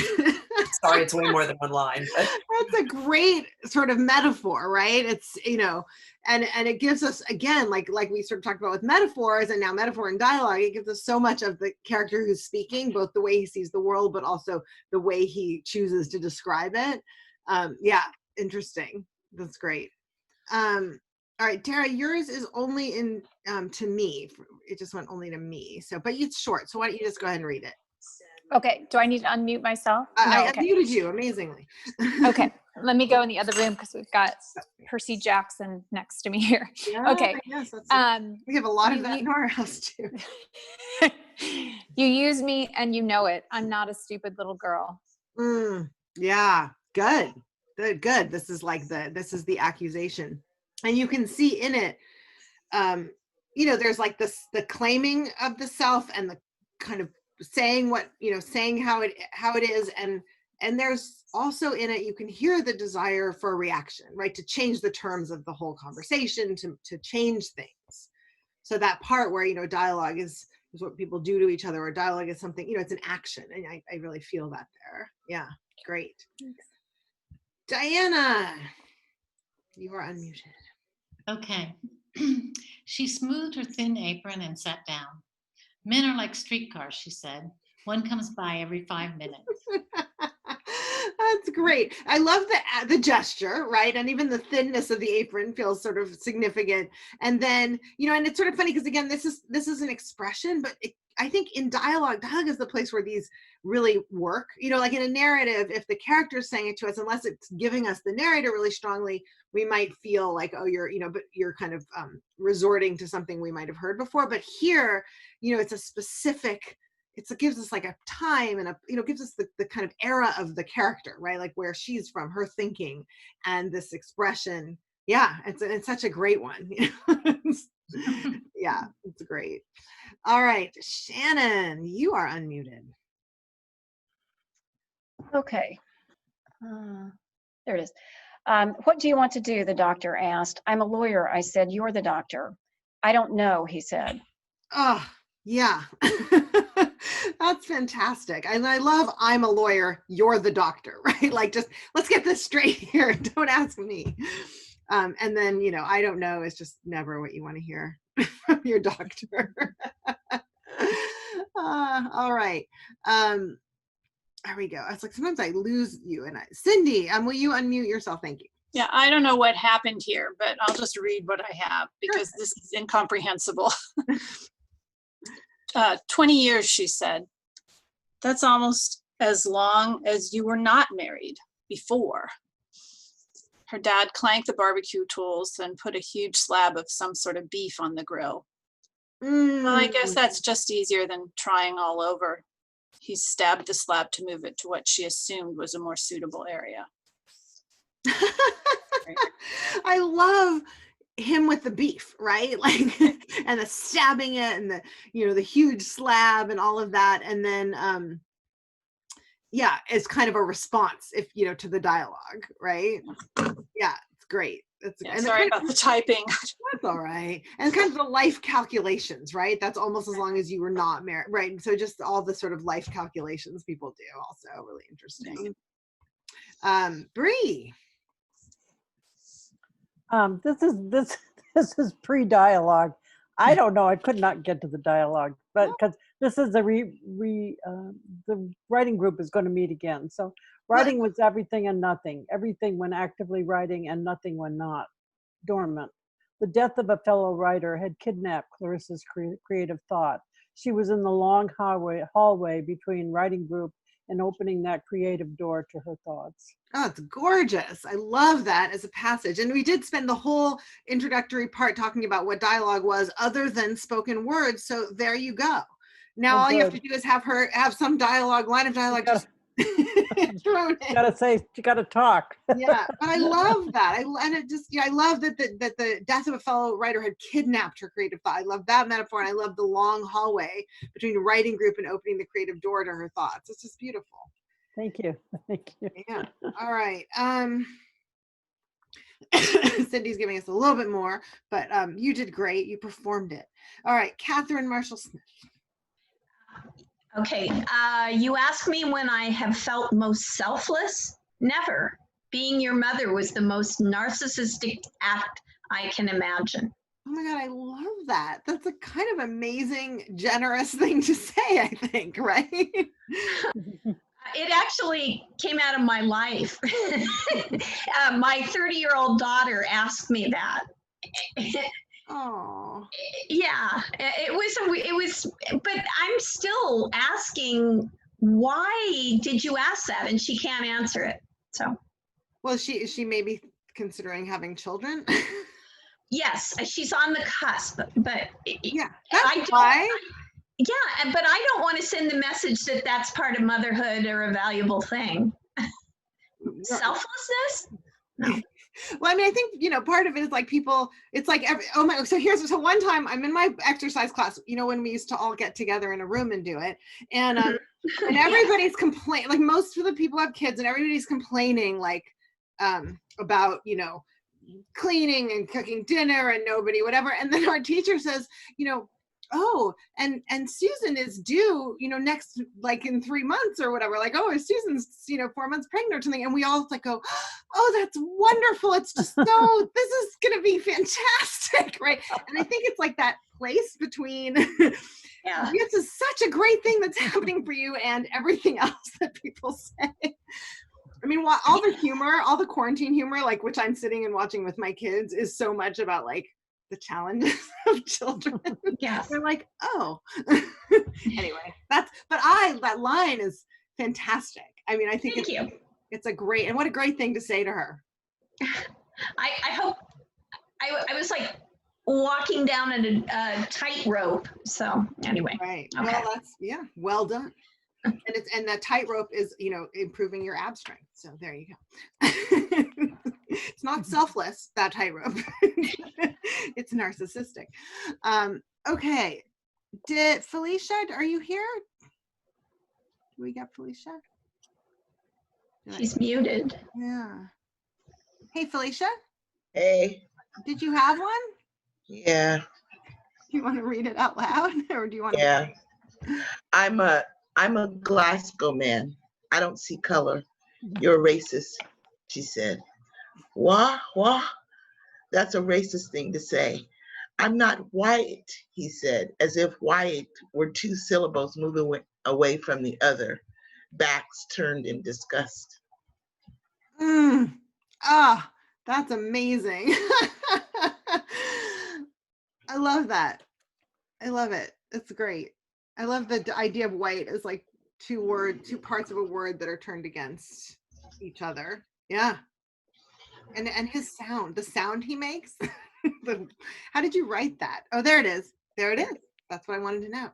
Sorry, it's way more than one line. But.
That's a great sort of metaphor, right? It's, and it gives us, again, like we sort of talked about with metaphors and now metaphor and dialogue, it gives us so much of the character who's speaking, both the way he sees the world, but also the way he chooses to describe it. Yeah, interesting. That's great. All right, Tara, yours is only in to me. It just went only to me. So, but it's short. So why don't you just go ahead and read it?
Okay. Do I need to unmute myself?
I
okay.
muted you amazingly.
Okay. Let me go in the other room because we've got Percy Jackson next to me here.
Yeah,
Okay.
Yes, we have a lot of that in our house too.
You use me and you know it. I'm not a stupid little girl.
Yeah. Good. This is the accusation. And you can see in it, there's like the claiming of the self and the kind of saying saying how it is. And there's also in it, you can hear the desire for a reaction, right? To change the terms of the whole conversation, to change things. So that part where, dialogue is what people do to each other, or dialogue is something, it's an action. And I really feel that there. Yeah. Great. Thanks. Diana, you are unmuted.
Okay. She smoothed her thin apron and sat down. Men are like streetcars, she said. One comes by every 5 minutes.
That's great. I love the gesture, right? And even the thinness of the apron feels sort of significant. And then, and it's sort of funny because again, this is an expression, but I think in dialogue is the place where these really work. Like in a narrative, if the character is saying it to us, unless it's giving us the narrator really strongly, we might feel like, oh, but you're kind of resorting to something we might have heard before. But here, it's a specific. It gives us like a time and gives us the kind of era of the character, right? Like where she's from, her thinking, and this expression. Yeah, it's such a great one. Yeah, it's great. All right, Shannon, you are unmuted.
Okay. There it is. What do you want to do? The doctor asked. I'm a lawyer, I said. You're the doctor. I don't know, he said.
Oh, yeah. That's fantastic. And I love I'm a lawyer, you're the doctor, right? Like just let's get this straight here. Don't ask me. And then, I don't know is just never what you want to hear from your doctor. All right. There we go. I was like, sometimes I lose you. And Cindy, will you unmute yourself? Thank you.
Yeah, I don't know what happened here, but I'll just read what I have because this is incomprehensible. 20 years, she said. That's almost as long as you were not married before. Her dad clanked the barbecue tools and put a huge slab of some sort of beef on the grill. Well, I guess that's just easier than trying all over. He stabbed the slab to move it to what she assumed was a more suitable area.
I love him with the beef, right? Like, and the stabbing it and the huge slab and all of that. And then, yeah, it's kind of a response to the dialogue, right? Yeah, it's great.
Sorry about the typing.
That's all right. And kind of the life calculations, right? That's almost as long as you were not married, right? So just all the sort of life calculations people do, also really interesting. Bree.
This is pre-dialogue. I don't know. I could not get to the dialogue, but because this is the writing group is going to meet again. So writing was everything and nothing. Everything when actively writing and nothing when not. Dormant. The death of a fellow writer had kidnapped Clarissa's creative thought. She was in the long hallway between writing group and opening that creative door to her thoughts.
Oh, it's gorgeous. I love that as a passage. And we did spend the whole introductory part talking about what dialogue was other than spoken words. So there you go. Now all you have to do is have some line of dialogue just thrown in.
You gotta talk.
Yeah, but I love that. I love that the death of a fellow writer had kidnapped her creative thought. I love that metaphor, and I love the long hallway between the writing group and opening the creative door to her thoughts. It's just beautiful.
Thank you. Thank you.
Yeah. All right. Cindy's giving us a little bit more, but you did great. You performed it. All right, Catherine Marshall Smith.
Okay, you asked me when I have felt most selfless. Never. Being your mother was the most narcissistic act I can imagine.
Oh my God, I love that. That's a kind of amazing, generous thing to say, I think, right?
It actually came out of my life. My 30-year-old daughter asked me that.
Oh.
Yeah, it was, but I'm still asking, why did you ask that? And she can't answer it. So,
Well, she may be considering having children.
yes, she's on the cusp, but
Yeah,
I
that's why.
Yeah, but I don't want to send the message that that's part of motherhood or a valuable thing. Selflessness? No.
Well, I mean, I think, part of it is like people, it's like, so one time I'm in my exercise class, when we used to all get together in a room and do it. And, and everybody's complaining, like most of the people have kids and everybody's complaining like, about, cleaning and cooking dinner and nobody, whatever. And then our teacher says, oh, and Susan is due, next, like in 3 months or whatever, like, oh, Susan's, 4 months pregnant or something. And we all like go, oh, that's wonderful. It's just so, this is going to be fantastic. Right. And I think it's like that place between,
yeah,
this is such a great thing that's happening for you and everything else that people say. I mean, all the humor, all the quarantine humor, like, which I'm sitting and watching with my kids, is so much about like the challenges of children.
Yeah.
They're like, oh. Anyway, that line is fantastic. I mean, I think it's a great, and what a great thing to say to her.
I hope, I was like walking down a tightrope. So anyway.
Right.
Okay.
Well, well done. And that tightrope is, improving your ab strength. So there you go. It's not selfless, that tightrope. It's narcissistic. Okay. Did Felicia, are you here? Do we got Felicia?
She's muted.
Yeah. Hey, Felicia.
Hey.
Did you have one?
Yeah.
Do you want to read it out loud, or do you want to?
Yeah. I'm a Glasgow man. I don't see color. You're a racist, she said. Wah? That's a racist thing to say. I'm not white, he said, as if white were two syllables moving away from the other. Backs turned in disgust.
That's amazing. I love that. I love it. It's great. I love the idea of white as like two parts of a word that are turned against each other. Yeah. And his sound, the sound he makes. How did you write that? Oh, there it is. There it is. That's what I wanted to know.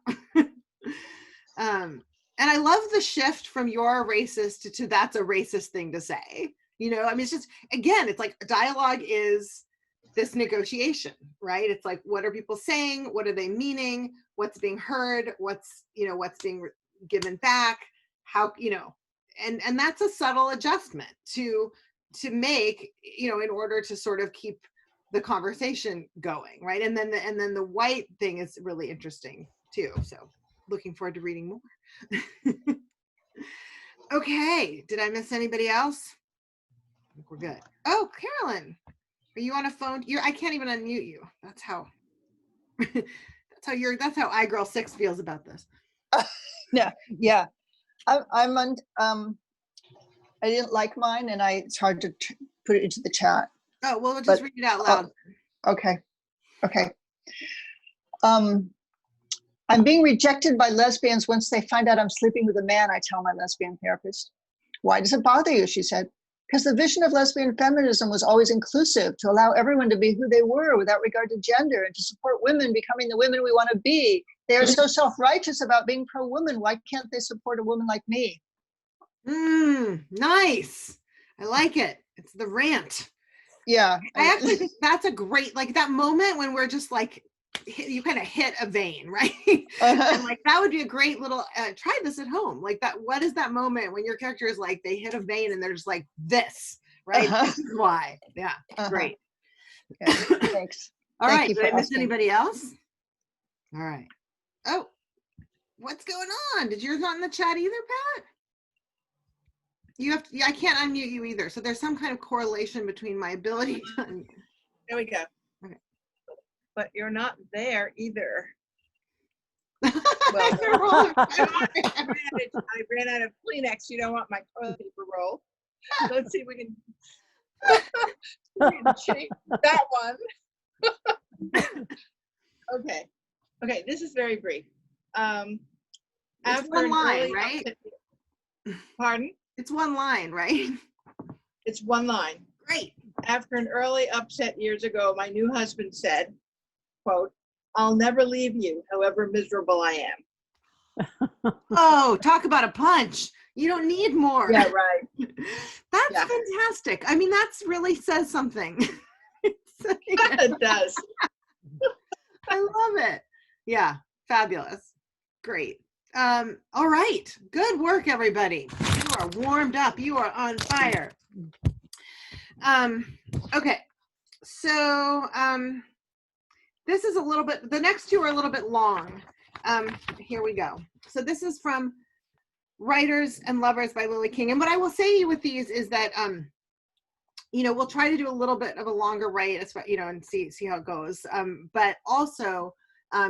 And I love the shift from you're a racist to that's a racist thing to say. I mean, it's just, again, it's like dialogue is this negotiation, right? It's like, what are people saying? What are they meaning? What's being heard? What's being given back? How, and that's a subtle adjustment to make, in order to sort of keep the conversation going, right? And then the white thing is really interesting too. So looking forward to reading more. Okay, did I miss anybody else? I think we're good. Oh, Carolyn, are you on a phone? I can't even unmute you. That's how that's how iGirl6 feels about this.
Yeah. I'm on. I didn't like mine, and it's hard to put it into the chat.
Oh well, we'll just read it out loud.
Okay. I'm being rejected by lesbians once they find out I'm sleeping with a man, I tell my lesbian therapist. Why does it bother you? She said. Because the vision of lesbian feminism was always inclusive, to allow everyone to be who they were without regard to gender, and to support women becoming the women we want to be. They are so self-righteous about being pro-woman. Why can't they support a woman like me?
Nice. I like it. It's the rant.
Yeah.
I actually think that's a great, like that moment when we're just like, you kind of hit a vein, right? And like that would be a great little try this at home. Like that, what is that moment when your character is like they hit a vein and they're just like this, right? This is why. Yeah. Great.
Okay, thanks.
All
Thank
right.
you
Did
for
I miss
asking.
anybody else? All right. Oh, What's going on? Did yours not in the chat either, Pat? You have to, I can't unmute you either. So there's some kind of correlation between my ability to unmute.
There we go.
Okay.
But you're not there either.
Well,
I ran out of Kleenex. You don't want my toilet paper roll. Let's see if we can change that one. Okay. Okay, this is very brief.
It's one line, right?
Pardon?
It's one line, right?
It's one line.
Great.
After an early upset years ago, my new husband said, quote, "I'll never leave you, however miserable I am."
Oh, talk about a punch. You don't need more.
Yeah, right.
That's fantastic. I mean, that's really says something.
It does.
I love it. Yeah, fabulous. Great. All right. Good work, everybody. You are warmed up. You are on fire. Okay. So this is a little bit, the next two are a little bit long. Here we go. So this is from Writers and Lovers by Lily King. And what I will say with these is that, you know, we'll try to do a little bit of a longer write, you know, and see how it goes. But also,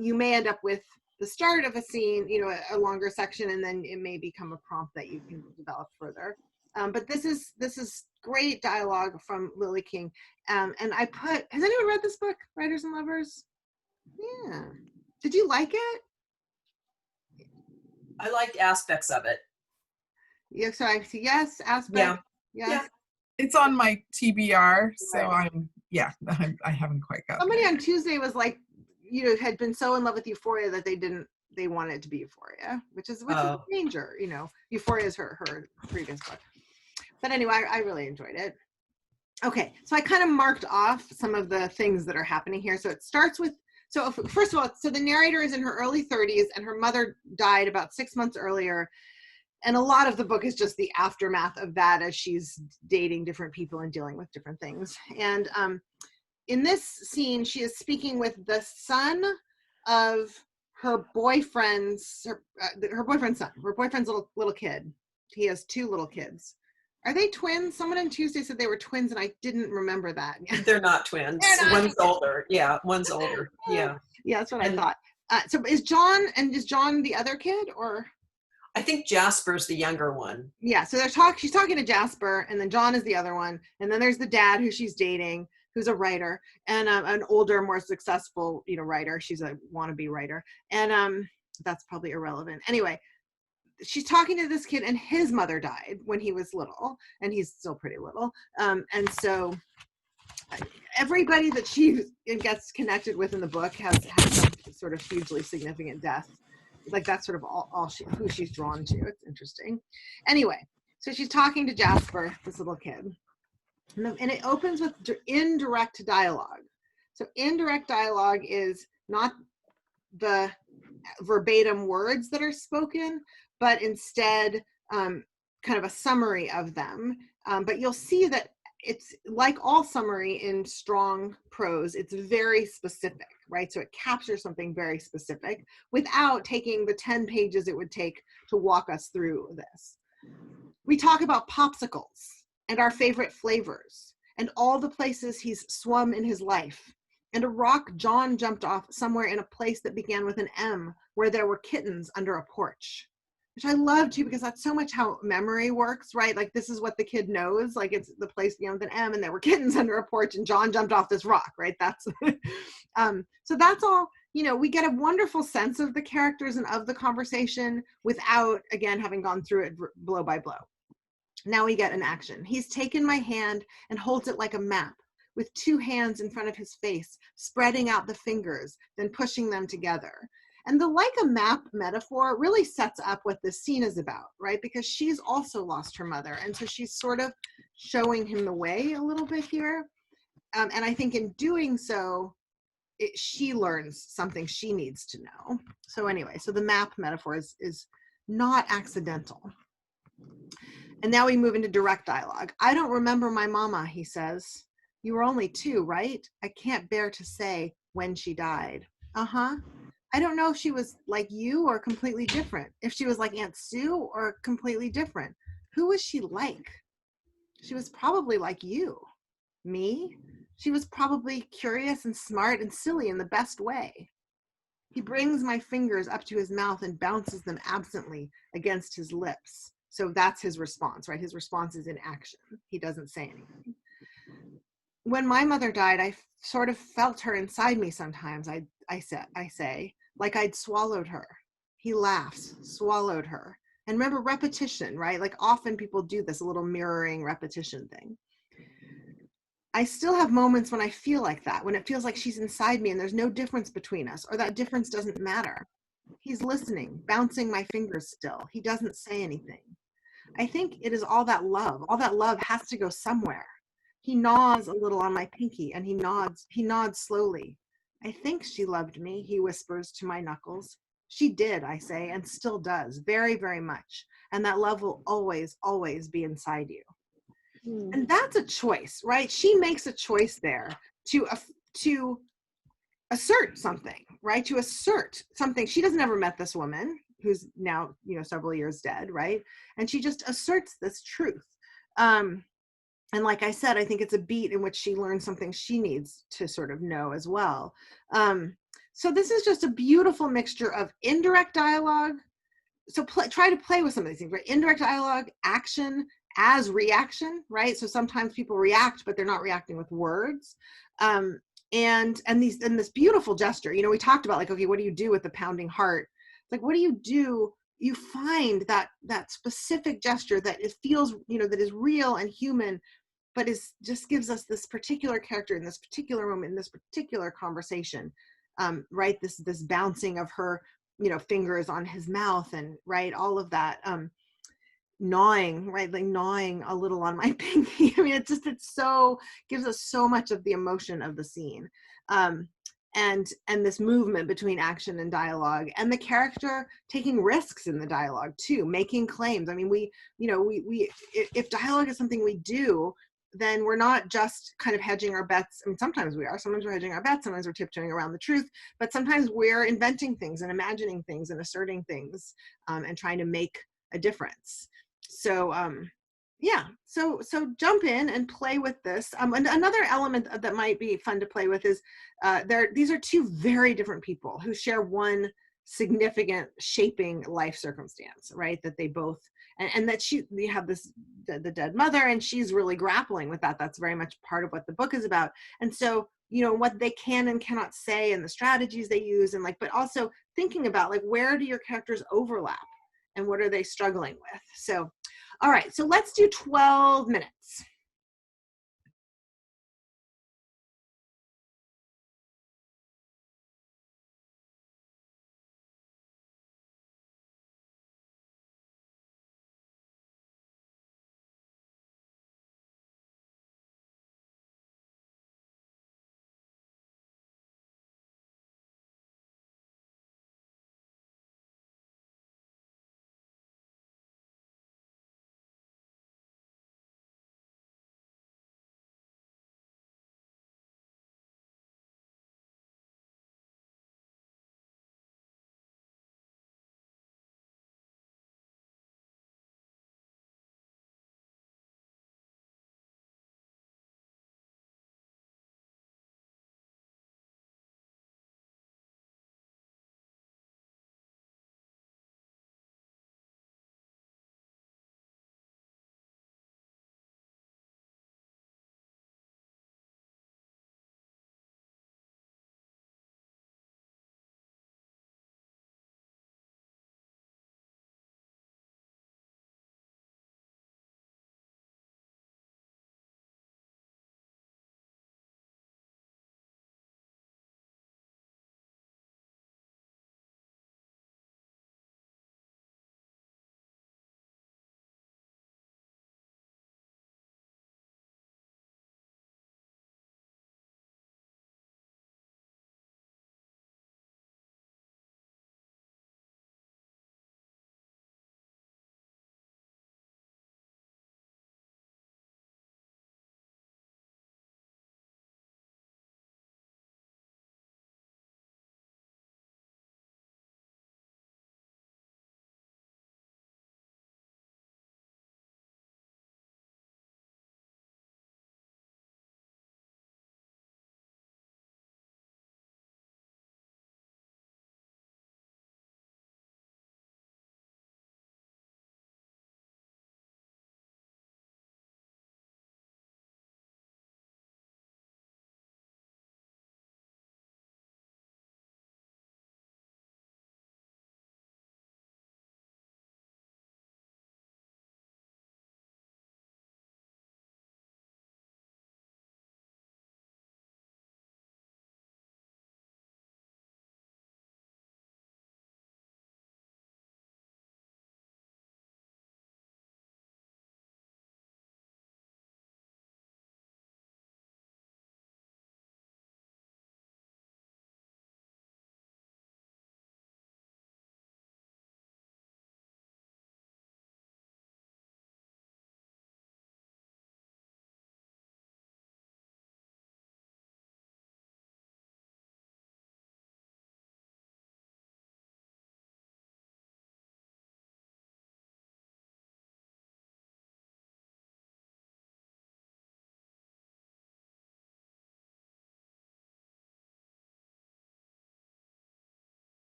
you may end up with the start of a scene, you know, a longer section, and then it may become a prompt that you can develop further. But this is great dialogue from Lily King. And I put, has anyone read this book, Writers and Lovers? Yeah. Did you like it?
I liked aspects of it.
Yeah, so I see yes, aspect.
Yeah.
Yes.
It's on my TBR, so
Right.
I haven't quite got
Somebody
there.
on Tuesday was like, you know, had been so in love with Euphoria that they wanted it to be Euphoria, which is a danger, you know. Euphoria is her previous book. But anyway, I really enjoyed it. Okay, so I kind of marked off some of the things that are happening here. So it starts with, so first of all, so the narrator is in her early 30s and her mother died about 6 months earlier. And a lot of the book is just the aftermath of that as she's dating different people and dealing with different things. And in this scene, she is speaking with the son of her boyfriend's, her boyfriend's son, her boyfriend's little kid. He has two little kids. Are they twins? Someone on Tuesday said they were twins, and I didn't remember that.
They're not twins.
They're not
One's older. Yeah, one's older. Yeah.
Yeah, that's what I thought. So is John the other kid, or?
I think Jasper's the younger one.
Yeah, so she's talking to Jasper, and then John is the other one, and then there's the dad who she's dating, who's a writer, and an older, more successful, you know, writer. She's a wannabe writer, and that's probably irrelevant. Anyway, she's talking to this kid, and his mother died when he was little, and he's still pretty little, and so everybody that she gets connected with in the book has some sort of hugely significant death. Like that's sort of all who she's drawn to. It's interesting. Anyway, so she's talking to Jasper, this little kid, and it opens with indirect dialogue. So indirect dialogue is not the verbatim words that are spoken, but instead kind of a summary of them. But you'll see that it's like all summary in strong prose, it's very specific, right? So it captures something very specific without taking the 10 pages it would take to walk us through this. We talk about popsicles and our favorite flavors and all the places he's swum in his life, and a rock John jumped off somewhere in a place that began with an M, where there were kittens under a porch. Which I love too, because that's so much how memory works, right? Like this is what the kid knows, like it's the place began with an M and there were kittens under a porch and John jumped off this rock, right? That's, so that's all, you know, we get a wonderful sense of the characters and of the conversation without, again, having gone through it blow by blow. Now we get an action. He's taken my hand and holds it like a map with two hands in front of his face, spreading out the fingers, then pushing them together. And the like a map metaphor really sets up what this scene is about, right? Because she's also lost her mother. And so she's sort of showing him the way a little bit here. And I think in doing so, she learns something she needs to know. So anyway, so the map metaphor is not accidental. And now we move into direct dialogue. I don't remember my mama, he says. You were only 2, right? I can't bear to say when she died. Uh-huh. I don't know if she was like you or completely different. If she was like Aunt Sue or completely different. Who was she like? She was probably like you. Me? She was probably curious and smart and silly in the best way. He brings my fingers up to his mouth and bounces them absently against his lips. So that's his response, right? His response is in action. He doesn't say anything. When my mother died, I sort of felt her inside me sometimes, I say, like I'd swallowed her. He laughs, swallowed her. And remember repetition, right? Like often people do this, a little mirroring repetition thing. I still have moments when I feel like that, when it feels like she's inside me and there's no difference between us, or that difference doesn't matter. He's listening, bouncing my fingers still. He doesn't say anything. I think it is all that love. All that love has to go somewhere. He gnaws a little on my pinky and he nods slowly. I think she loved me, he whispers to my knuckles. She did, I say, and still does, very, very much. And that love will always, always be inside you. And that's a choice, right? She makes a choice there to assert something, right? To assert something. She doesn't ever met this woman who's now, several years dead, right? And she just asserts this truth. And like I said, I think it's a beat in which she learns something she needs to sort of know as well. So this is just a beautiful mixture of indirect dialogue. So try to play with some of these things, right? Indirect dialogue, action as reaction, right? So sometimes people react, but they're not reacting with words. And this beautiful gesture, we talked about like, okay, what do you do with the pounding heart? Like, what do? You find that specific gesture that it feels, that is real and human, but just gives us this particular character in this particular moment, in this particular conversation, right? This bouncing of her, fingers on his mouth and right, all of that, gnawing, right? Like gnawing a little on my pinky. I mean, it so gives us so much of the emotion of the scene. And this movement between action and dialogue, and the character taking risks in the dialogue too, making claims. I mean, we if dialogue is something we do, then we're not just kind of hedging our bets. I mean, sometimes we are. Sometimes we're hedging our bets. Sometimes we're tiptoeing around the truth. But sometimes we're inventing things and imagining things and asserting things, and trying to make a difference. So yeah, so jump in and play with this. And another element that might be fun to play with is these are two very different people who share one significant shaping life circumstance, right? That they both, and that you have the dead mother, and she's really grappling with that. That's very much part of what the book is about. And so, what they can and cannot say and the strategies they use, and but also thinking about like, where do your characters overlap and what are they struggling with? So, all right, so let's do 12 minutes.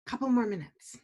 Couple more minutes.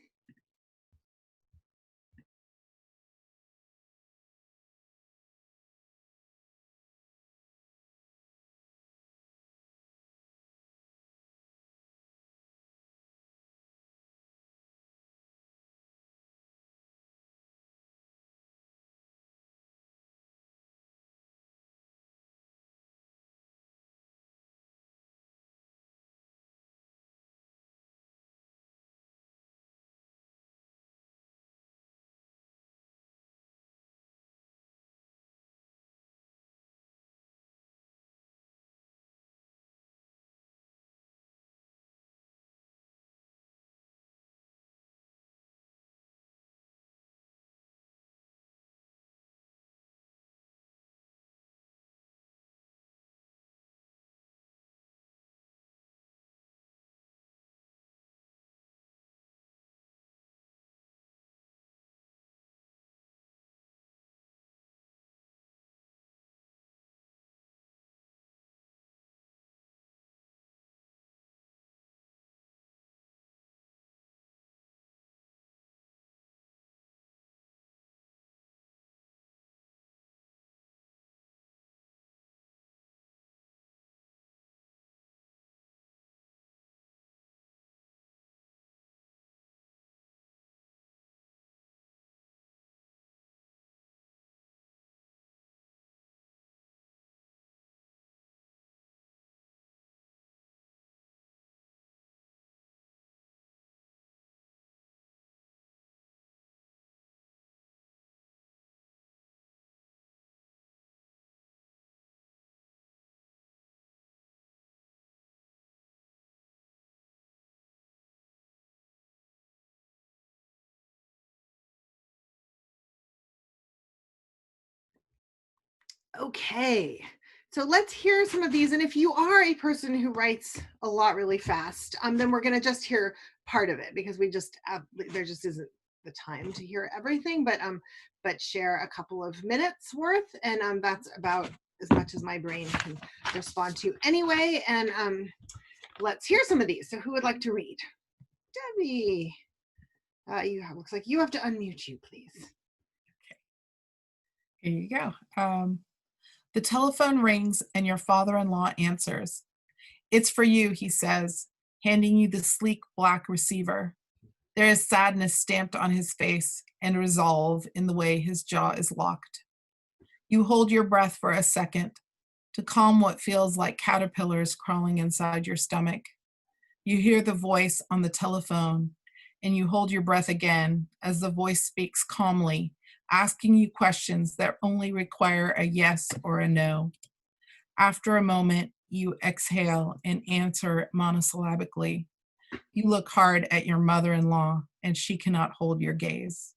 Okay, so let's hear some of these. And if you are a person who writes a lot really fast, then we're going to just hear part of it because we just there just isn't the time to hear everything. But share a couple of minutes worth, and that's about as much as my brain can respond to anyway. And let's hear some of these. So who would like to read? Debbie, looks like you have to unmute you, please.
Here you go. The telephone rings and your father-in-law answers. It's for you, he says, handing you the sleek black receiver. There is sadness stamped on his face and resolve in the way his jaw is locked. You hold your breath for a second to calm what feels like caterpillars crawling inside your stomach. You hear the voice on the telephone and you hold your breath again as the voice speaks calmly, asking you questions that only require a yes or a no. After a moment, you exhale and answer monosyllabically. You look hard at your mother-in-law and she cannot hold your gaze.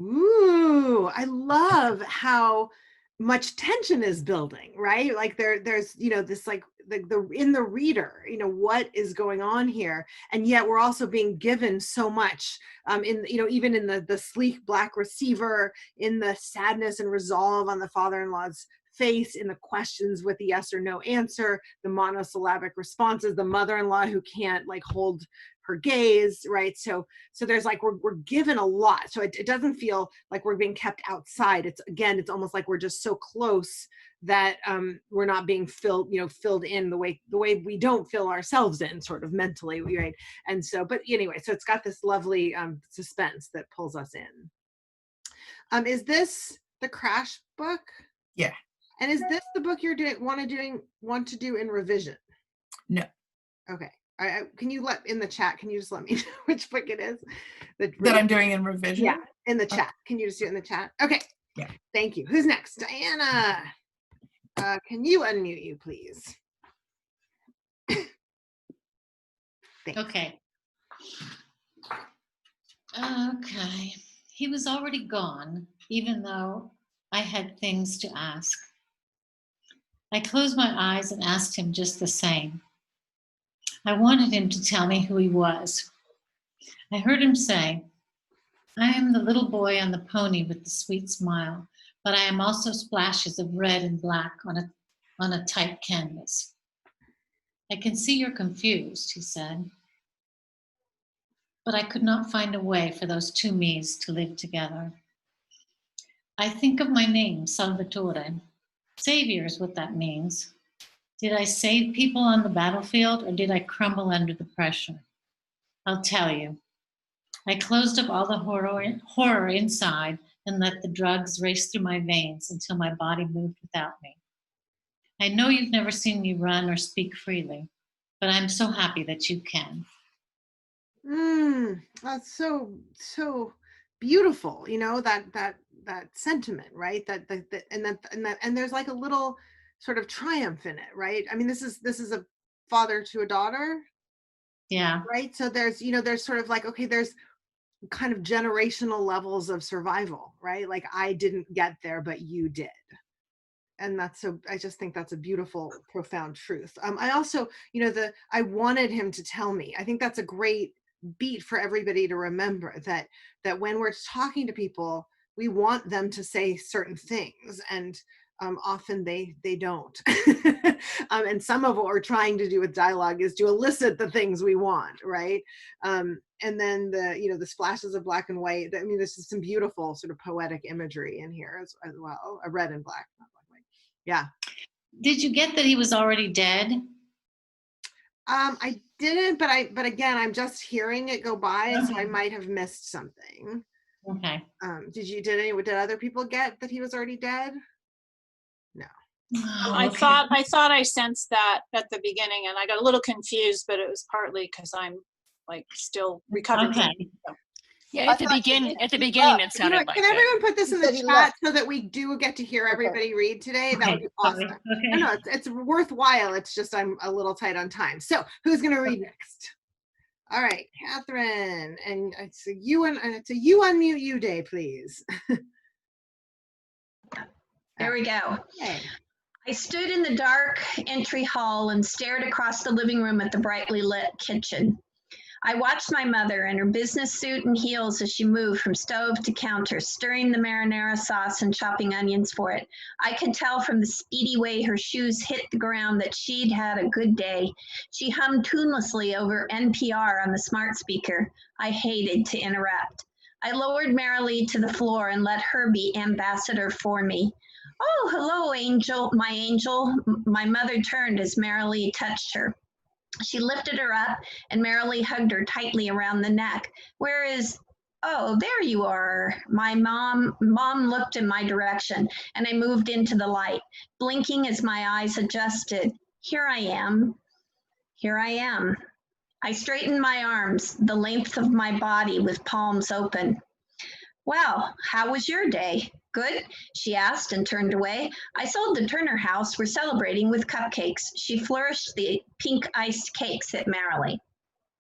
Ooh, I love how much tension is building, right? Like there's this like the in the reader, what is going on here, and yet we're also being given so much in even in the sleek black receiver, in the sadness and resolve on the father-in-law's face, in the questions with the yes or no answer, the monosyllabic responses, the mother-in-law who can't like hold her gaze, right? So there's like we're given a lot, so it doesn't feel like we're being kept outside. It's almost like we're just so close that we're not being filled in the way we don't fill ourselves in sort of mentally, right? And so, but anyway, so it's got this lovely suspense that pulls us in. Is this the Crash book?
Yeah.
And is this the book you're want to do in revision?
No.
Okay. Can you just let me know which book it is
that I'm doing in revision?
Yeah, in the chat. Can you just do it in the chat? Okay.
Yeah.
Thank you. Who's next? Diana. Can you unmute you, please?
Okay. Okay. He was already gone, even though I had things to ask. I closed my eyes and asked him just the same. I wanted him to tell me who he was. I heard him say, I am the little boy on the pony with the sweet smile, but I am also splashes of red and black on a tight canvas. I can see you're confused, he said. but I could not find a way for those two me's to live together. I think of my name, Salvatore. Savior is what that means. Did I save people on the battlefield or did I crumble under the pressure? I'll tell you. I closed up all the horror inside and let the drugs race through my veins until my body moved without me. I know you've never seen me run or speak freely, but I'm so happy that you can.
That's so beautiful. You know, that sentiment, right? And there's like a little sort of triumph in it, right? I mean, this is a father to a daughter,
Yeah.
right? So there's sort of like, okay, there's kind of generational levels of survival, right? Like I didn't get there, but you did. And I just think that's a beautiful, profound truth. I also, I wanted him to tell me. I think that's a great beat for everybody to remember, that when we're talking to people, we want them to say certain things, and often they don't. And some of what we're trying to do with dialogue is to elicit the things we want, right? And then the splashes of black and white. I mean, this is some beautiful sort of poetic imagery in here as well. A red and black, not black and white. Yeah.
Did you get that he was already dead?
I didn't, but again, I'm just hearing it go by, so I might have missed something.
Okay.
Did other people get that he was already dead? No.
I thought I sensed that at the beginning, and I got a little confused, but it was partly because I'm like still recovering.
Okay.
Yeah, at the beginning, it sounded like
can everyone put this in the chat so that we do get to hear everybody read today? That would be awesome.
Okay.
No, it's worthwhile. It's just I'm a little tight on time. So who's gonna read next? All right, Catherine, and it's a you unmute you day, please.
There we go.
Okay.
I stood in the dark entry hall and stared across the living room at the brightly lit kitchen. I watched my mother in her business suit and heels as she moved from stove to counter, stirring the marinara sauce and chopping onions for it. I could tell from the speedy way her shoes hit the ground that she'd had a good day. She hummed tunelessly over NPR on the smart speaker. I hated to interrupt. I lowered Marilee to the floor and let her be ambassador for me. Oh, hello, Angel, my angel. My mother turned as Marilee touched her. She lifted her up, and Marilee hugged her tightly around the neck. Oh, there you are. My mom looked in my direction, and I moved into the light, blinking as my eyes adjusted. Here I am. Here I am. I straightened my arms, the length of my body with palms open. Well, how was your day? Good? She asked and turned away. I sold the Turner house. We're celebrating with cupcakes. She flourished the pink iced cakes at Marilee.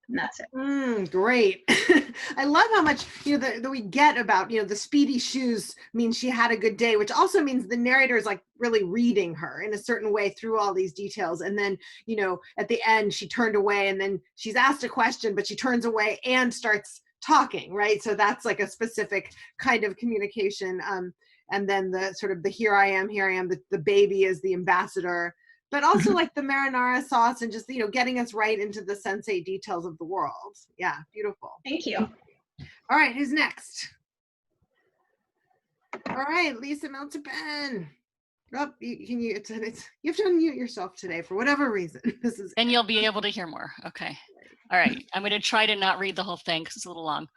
And that's it.
Great. I love how much that we get about the speedy shoes means she had a good day, which also means the narrator is like really reading her in a certain way through all these details. And then at the end she turned away, and then she's asked a question, but she turns away and starts talking, right? So that's like a specific kind of communication. And then the sort of the here I am, the baby is the ambassador, but also like the marinara sauce and just, getting us right into the sensate details of the world. Yeah, beautiful.
Thank you.
All right, who's next? All right, Lisa Melton. Oh, you have to unmute yourself today for whatever reason.
And you'll be able to hear more. Okay. All right. I'm going to try to not read the whole thing because it's a little long.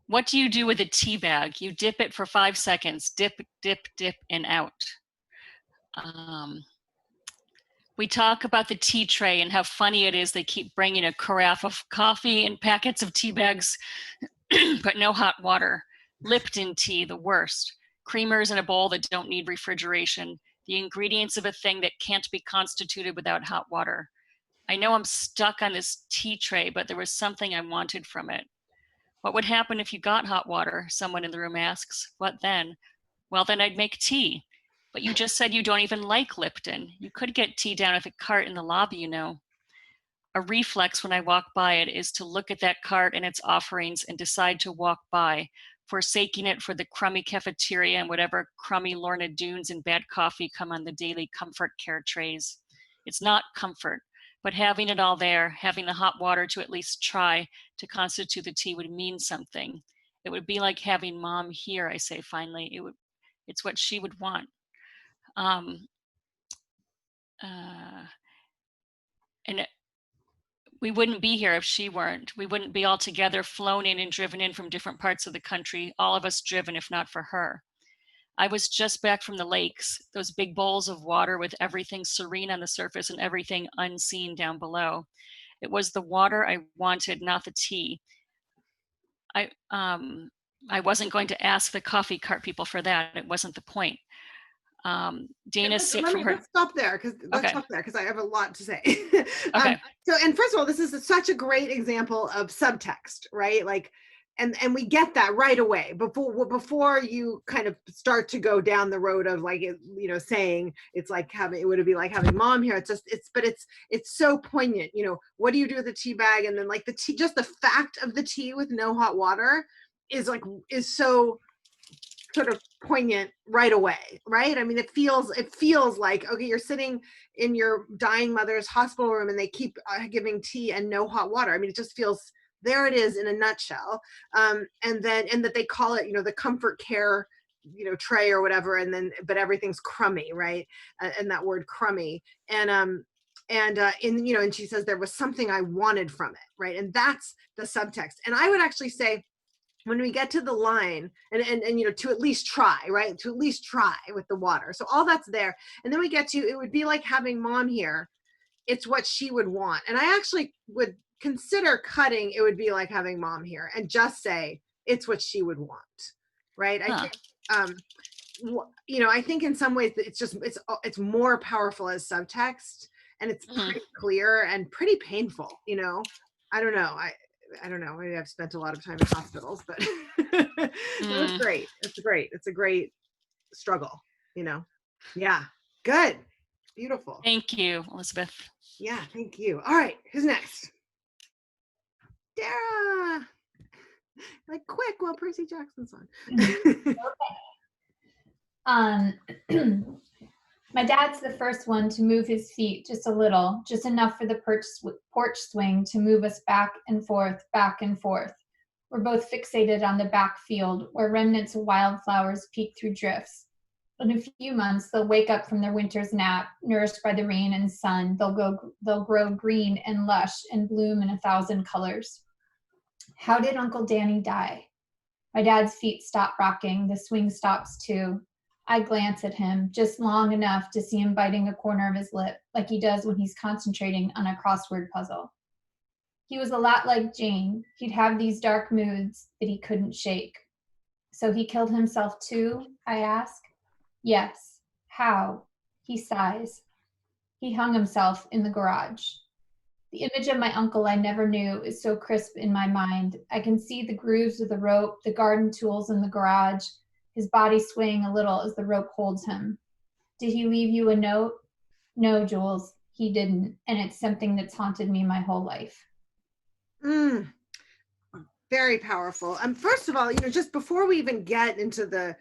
What do you do with a tea bag? You dip it for 5 seconds. Dip, dip, dip, and out. We talk about the tea tray and how funny it is they keep bringing a carafe of coffee and packets of tea bags, but no hot water. Lipton tea, the worst. Creamers in a bowl that don't need refrigeration. The ingredients of a thing that can't be constituted without hot water. I know I'm stuck on this tea tray, but there was something I wanted from it. What would happen if you got hot water? Someone in the room asks. What then? Well, then I'd make tea. But you just said you don't even like Lipton. You could get tea down at the cart in the lobby, A reflex when I walk by it is to look at that cart and its offerings and decide to walk by, forsaking it for the crummy cafeteria and whatever crummy Lorna Doones and bad coffee come on the daily comfort care trays. It's not comfort, But having it all there, having the hot water to at least try to constitute the tea would mean something. It would be like having mom here, I say finally. It's what she would want. And we wouldn't be here if she weren't. We wouldn't be all together, flown in and driven in from different parts of the country, all of us driven if not for her. I was just back from the lakes, those big bowls of water with everything serene on the surface and everything unseen down below. It was the water I wanted, not the tea. I wasn't going to ask the coffee cart people for that. It wasn't the point. Dana sit from her.
Let's stop there because I have a lot to say.
Okay.
So, and first of all, this is such a great example of subtext, right? Like, and we get that right away before you kind of start to go down the road of like, you know, saying it's like having, it would be like having mom here. It's so poignant. You know, what do you do with the tea bag? And then like the tea, just the fact of the tea with no hot water is so sort of poignant right away, right? I mean, it feels like, okay, you're sitting in your dying mother's hospital room and they keep giving tea and no hot water. I mean, it just feels, there it is in a nutshell. And that they call it, you know, the comfort care, you know, tray or whatever. And then, but everything's crummy, right? And that word crummy. And you know, and she says there was something I wanted from it, right? And that's the subtext. And I would actually say, when we get to the line and you know, to at least try, right? To at least try with the water. So all that's there. And then we get to, it would be like having mom here. It's what she would want. And I actually would consider cutting, it would be like having mom here and just say, it's what she would want. Right. I think, you know, I think in some ways it's more powerful as subtext and it's pretty clear and pretty painful, you know. I don't know. I don't know. Maybe I've spent a lot of time in hospitals, but it's great. It's great. It's a great struggle, you know? Yeah. Good. Beautiful.
Thank you, Elizabeth.
Yeah. Thank you. All right. Who's next? Dara. Like quick while Percy Jackson's on.
My dad's the first one to move his feet just a little, just enough for the porch swing to move us back and forth, back and forth. We're both fixated on the back field where remnants of wildflowers peek through drifts. In a few months, they'll wake up from their winter's nap, nourished by the rain and sun. They'll grow green and lush and bloom in 1,000 colors. How did Uncle Danny die? My dad's feet stop rocking. The swing stops too. I glance at him, just long enough to see him biting a corner of his lip, like he does when he's concentrating on a crossword puzzle. He was a lot like Jane. He'd have these dark moods that he couldn't shake. So he killed himself too, I ask. Yes. How? He sighs. He hung himself in the garage. The image of my uncle I never knew is so crisp in my mind. I can see the grooves of the rope, the garden tools in the garage, his body swaying a little as the rope holds him. Did he leave you a note? No, Jules, he didn't. And it's something that's haunted me my whole life.
Very powerful. First of all, you know, just before we even get into the,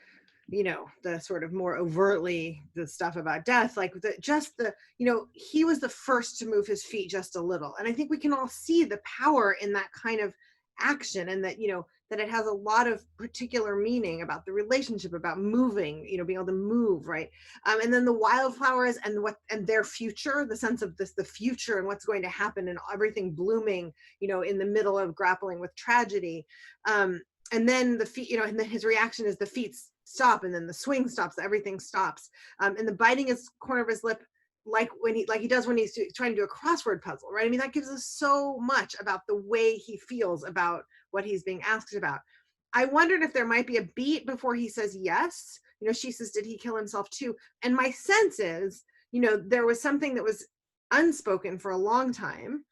you know, the sort of more overtly the stuff about death, like you know, he was the first to move his feet just a little. And I think we can all see the power in that kind of action, and that, you know, that it has a lot of particular meaning about the relationship, about moving, you know, being able to move, right? And then the wildflowers and their future, the sense of the future and what's going to happen and everything blooming, you know, in the middle of grappling with tragedy. And then the feet, you know, and then his reaction is the feet stop, and then the swing stops, everything stops. And the biting his corner of his lip, like he does when he's trying to do a crossword puzzle, right? I mean, that gives us so much about the way he feels about what he's being asked about. I wondered if there might be a beat before he says yes. You know, she says, did he kill himself too? And my sense is, you know, there was something that was unspoken for a long time,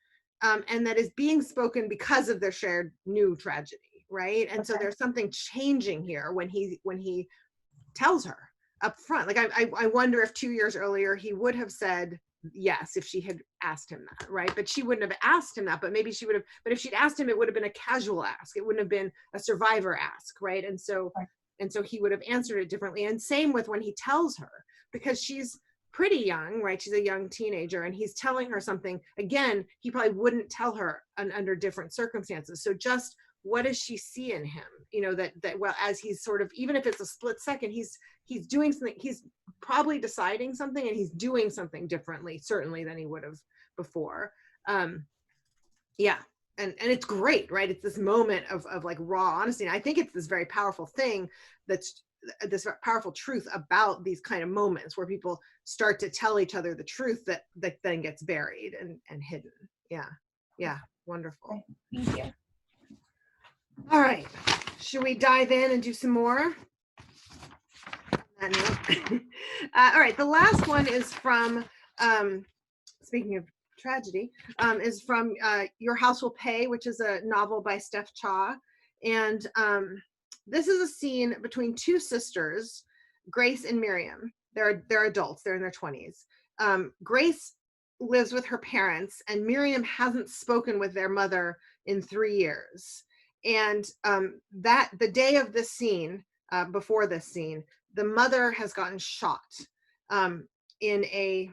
and that is being spoken because of their shared new tragedy, right? And so there's something changing here when he tells her up front. Like I wonder if 2 years earlier he would have said yes if she had asked him that, right? But she wouldn't have asked him that, but maybe she would have, but if she'd asked him, it would have been a casual ask. It wouldn't have been a survivor ask, right? And so he would have answered it differently. And same with when he tells her, because she's pretty young, right? She's a young teenager, and he's telling her something. Again, he probably wouldn't tell her under different circumstances. So just what does she see in him? You know, that well, as he's sort of, even if it's a split second, he's doing something, he's probably deciding something, and he's doing something differently, certainly, than he would have before. Yeah. And it's great, right? It's this moment of like raw honesty. And I think it's this very powerful thing, that's this powerful truth about these kind of moments where people start to tell each other the truth that then gets buried and hidden. Yeah. Yeah. Wonderful.
Thank you.
All right. Should we dive in and do some more? All right. The last one is from, speaking of tragedy, is from Your House Will Pay, which is a novel by Steph Cha. And this is a scene between two sisters, Grace and Miriam. They're adults, they're in their 20s. Grace lives with her parents, and Miriam hasn't spoken with their mother in 3 years. And the day of this scene, before this scene, the mother has gotten shot in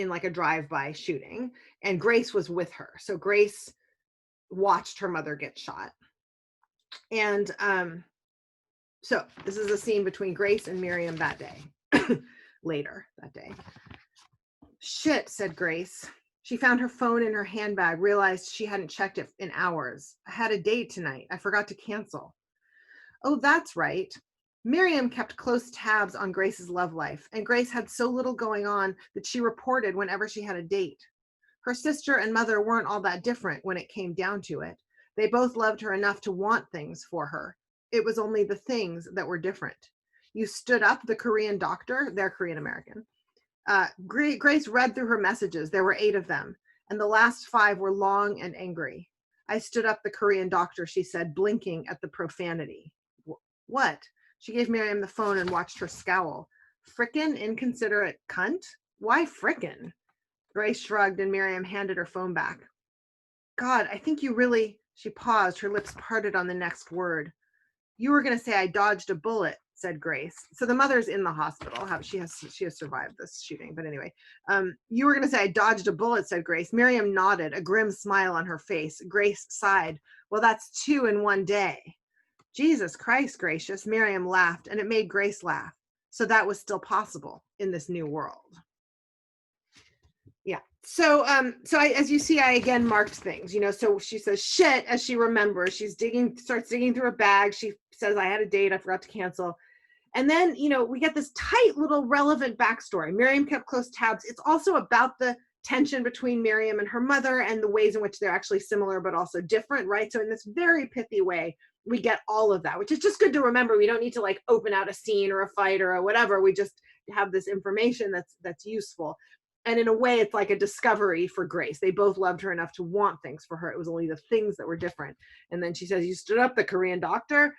like a drive-by shooting, and Grace was with her. So Grace watched her mother get shot. And so this is a scene between Grace and Miriam that day, later that day. Shit, said Grace. She found her phone in her handbag, realized she hadn't checked it in hours. I had a date tonight. I forgot to cancel. Oh, that's right. Miriam kept close tabs on Grace's love life, and Grace had so little going on that she reported whenever she had a date. Her sister and mother weren't all that different when it came down to it. They both loved her enough to want things for her. It was only the things that were different. You stood up the Korean doctor, they're Korean American. Grace read through her messages. There were 8 of them, and the last 5 were long and angry. I stood up the Korean doctor, she said, blinking at the profanity. What? She gave Miriam the phone and watched her scowl. Frickin' inconsiderate cunt? Why frickin'? Grace shrugged, and Miriam handed her phone back. God, I think you really... She paused, her lips parted on the next word. You were going to say I dodged a bullet, said Grace. So the mother's in the hospital. She has survived this shooting. But anyway, you were going to say I dodged a bullet, said Grace. Miriam nodded, a grim smile on her face. Grace sighed. Well, that's 2 in one day. Jesus Christ, gracious. Miriam laughed, and it made Grace laugh. So that was still possible in this new world. Yeah. So as you see, I again marked things, you know, so she says shit as she remembers. She starts digging through her bag. She says, I had a date, I forgot to cancel. And then, you know, we get this tight little relevant backstory. Miriam kept close tabs. It's also about the tension between Miriam and her mother and the ways in which they're actually similar, but also different, right? So in this very pithy way, we get all of that, which is just good to remember. We don't need to like open out a scene or a fight or whatever. We just have this information that's useful. And in a way, it's like a discovery for Grace. They both loved her enough to want things for her. It was only the things that were different. And then she says, you stood up the Korean doctor.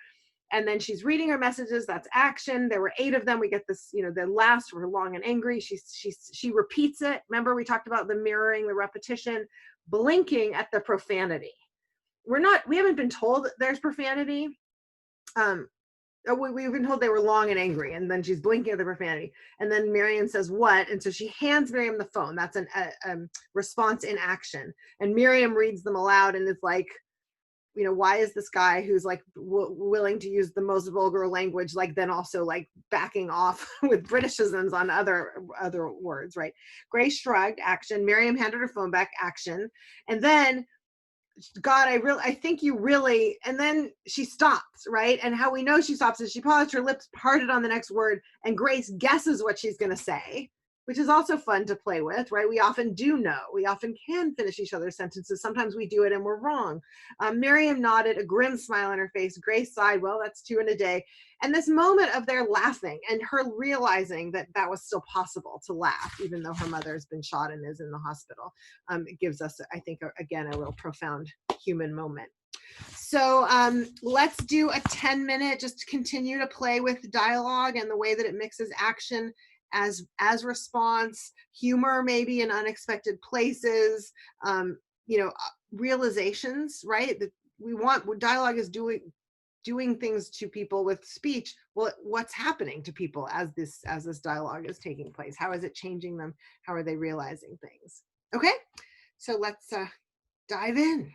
And then she's reading her messages. That's action. There were 8 of them. We get this, you know, the last were long and angry. She repeats it. Remember, we talked about the mirroring, the repetition, blinking at the profanity. We haven't been told there's profanity. We've been told they were long and angry, and then she's blinking at the profanity. And then Miriam says, what? And so she hands Miriam the phone. That's a response in action. And Miriam reads them aloud and is like, you know, why is this guy who's like willing to use the most vulgar language, like then also like backing off with Britishisms on other words, right? Grace shrugged, action. Miriam handed her phone back, action. And then, God, I think you really, and then she stops, right? And how we know she stops is she paused, her lips parted on the next word, and Grace guesses what she's going to say, which is also fun to play with, right? We often do know. We often can finish each other's sentences. Sometimes we do it and we're wrong. Miriam nodded, a grim smile on her face. Grace sighed, well, that's 2 in a day. And this moment of their laughing and her realizing that that was still possible to laugh, even though her mother has been shot and is in the hospital, it gives us, I think, again, a real profound human moment. So let's do a 10-minute, just continue to play with dialogue and the way that it mixes action as response, humor maybe in unexpected places, you know, realizations, right? That we want, what dialogue is doing doing things to people with speech. Well, what's happening to people as this dialogue is taking place? How is it changing them? How are they realizing things? Okay, so let's dive in.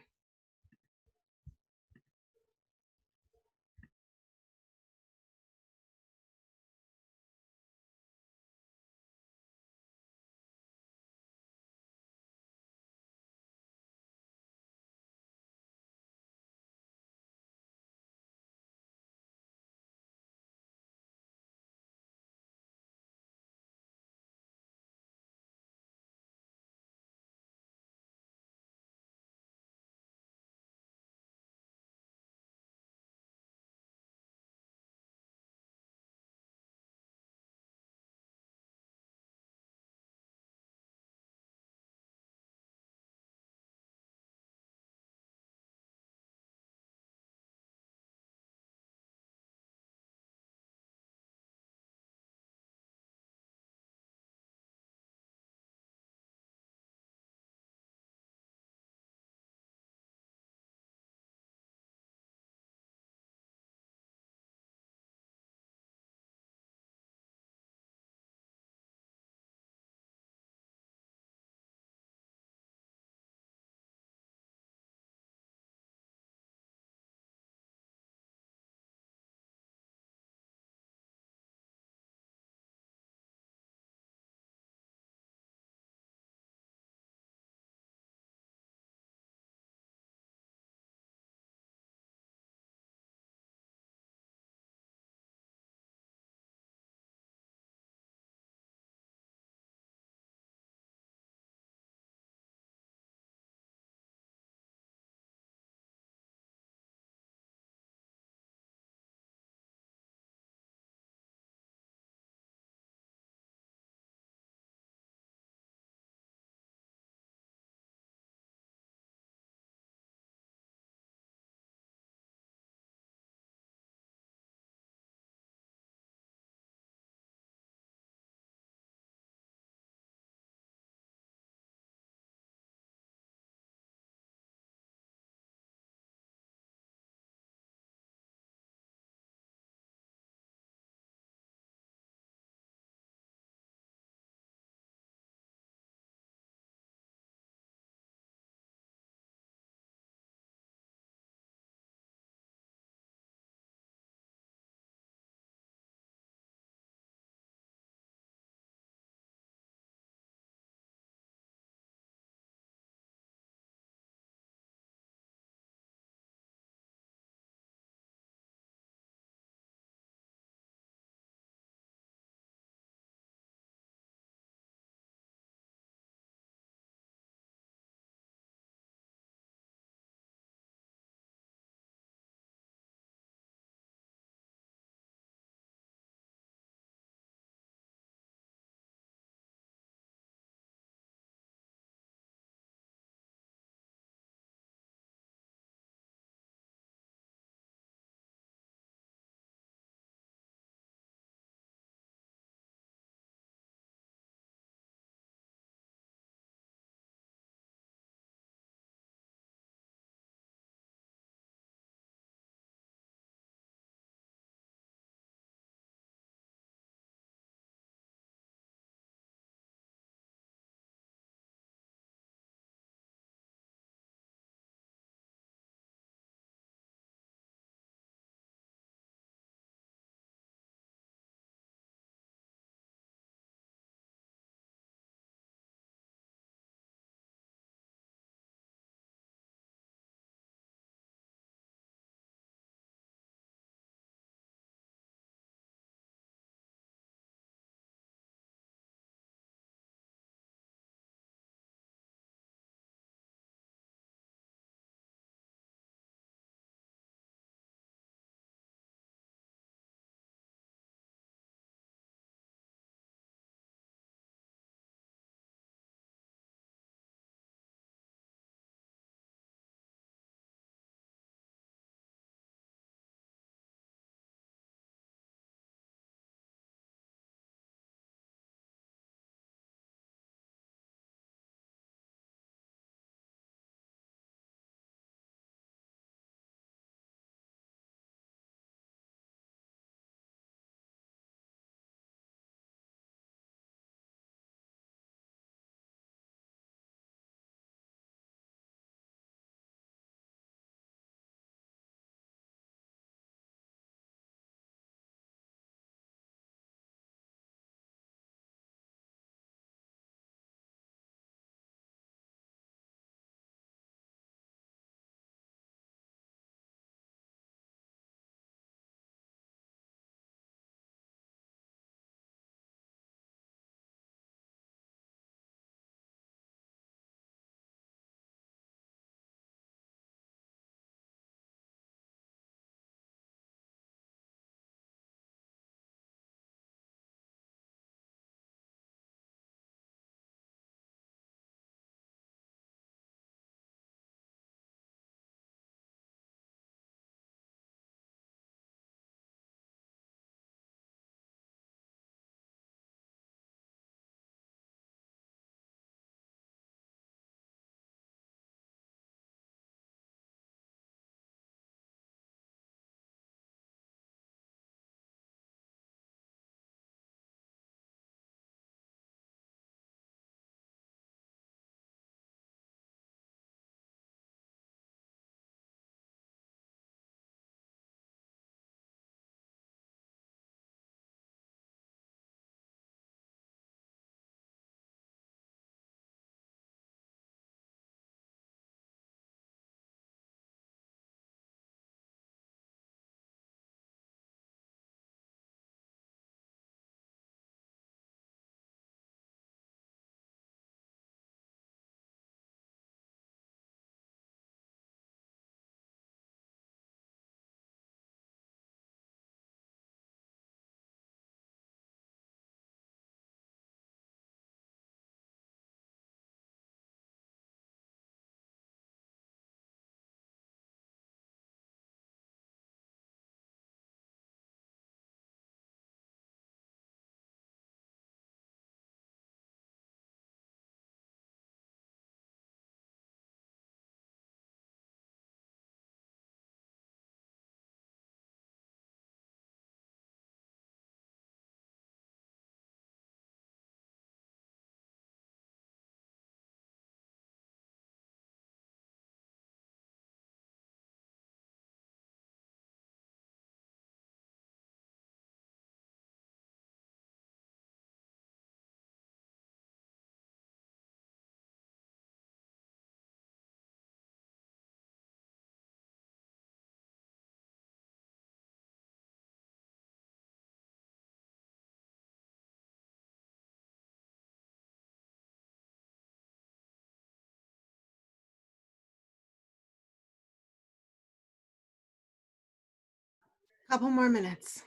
Couple more minutes.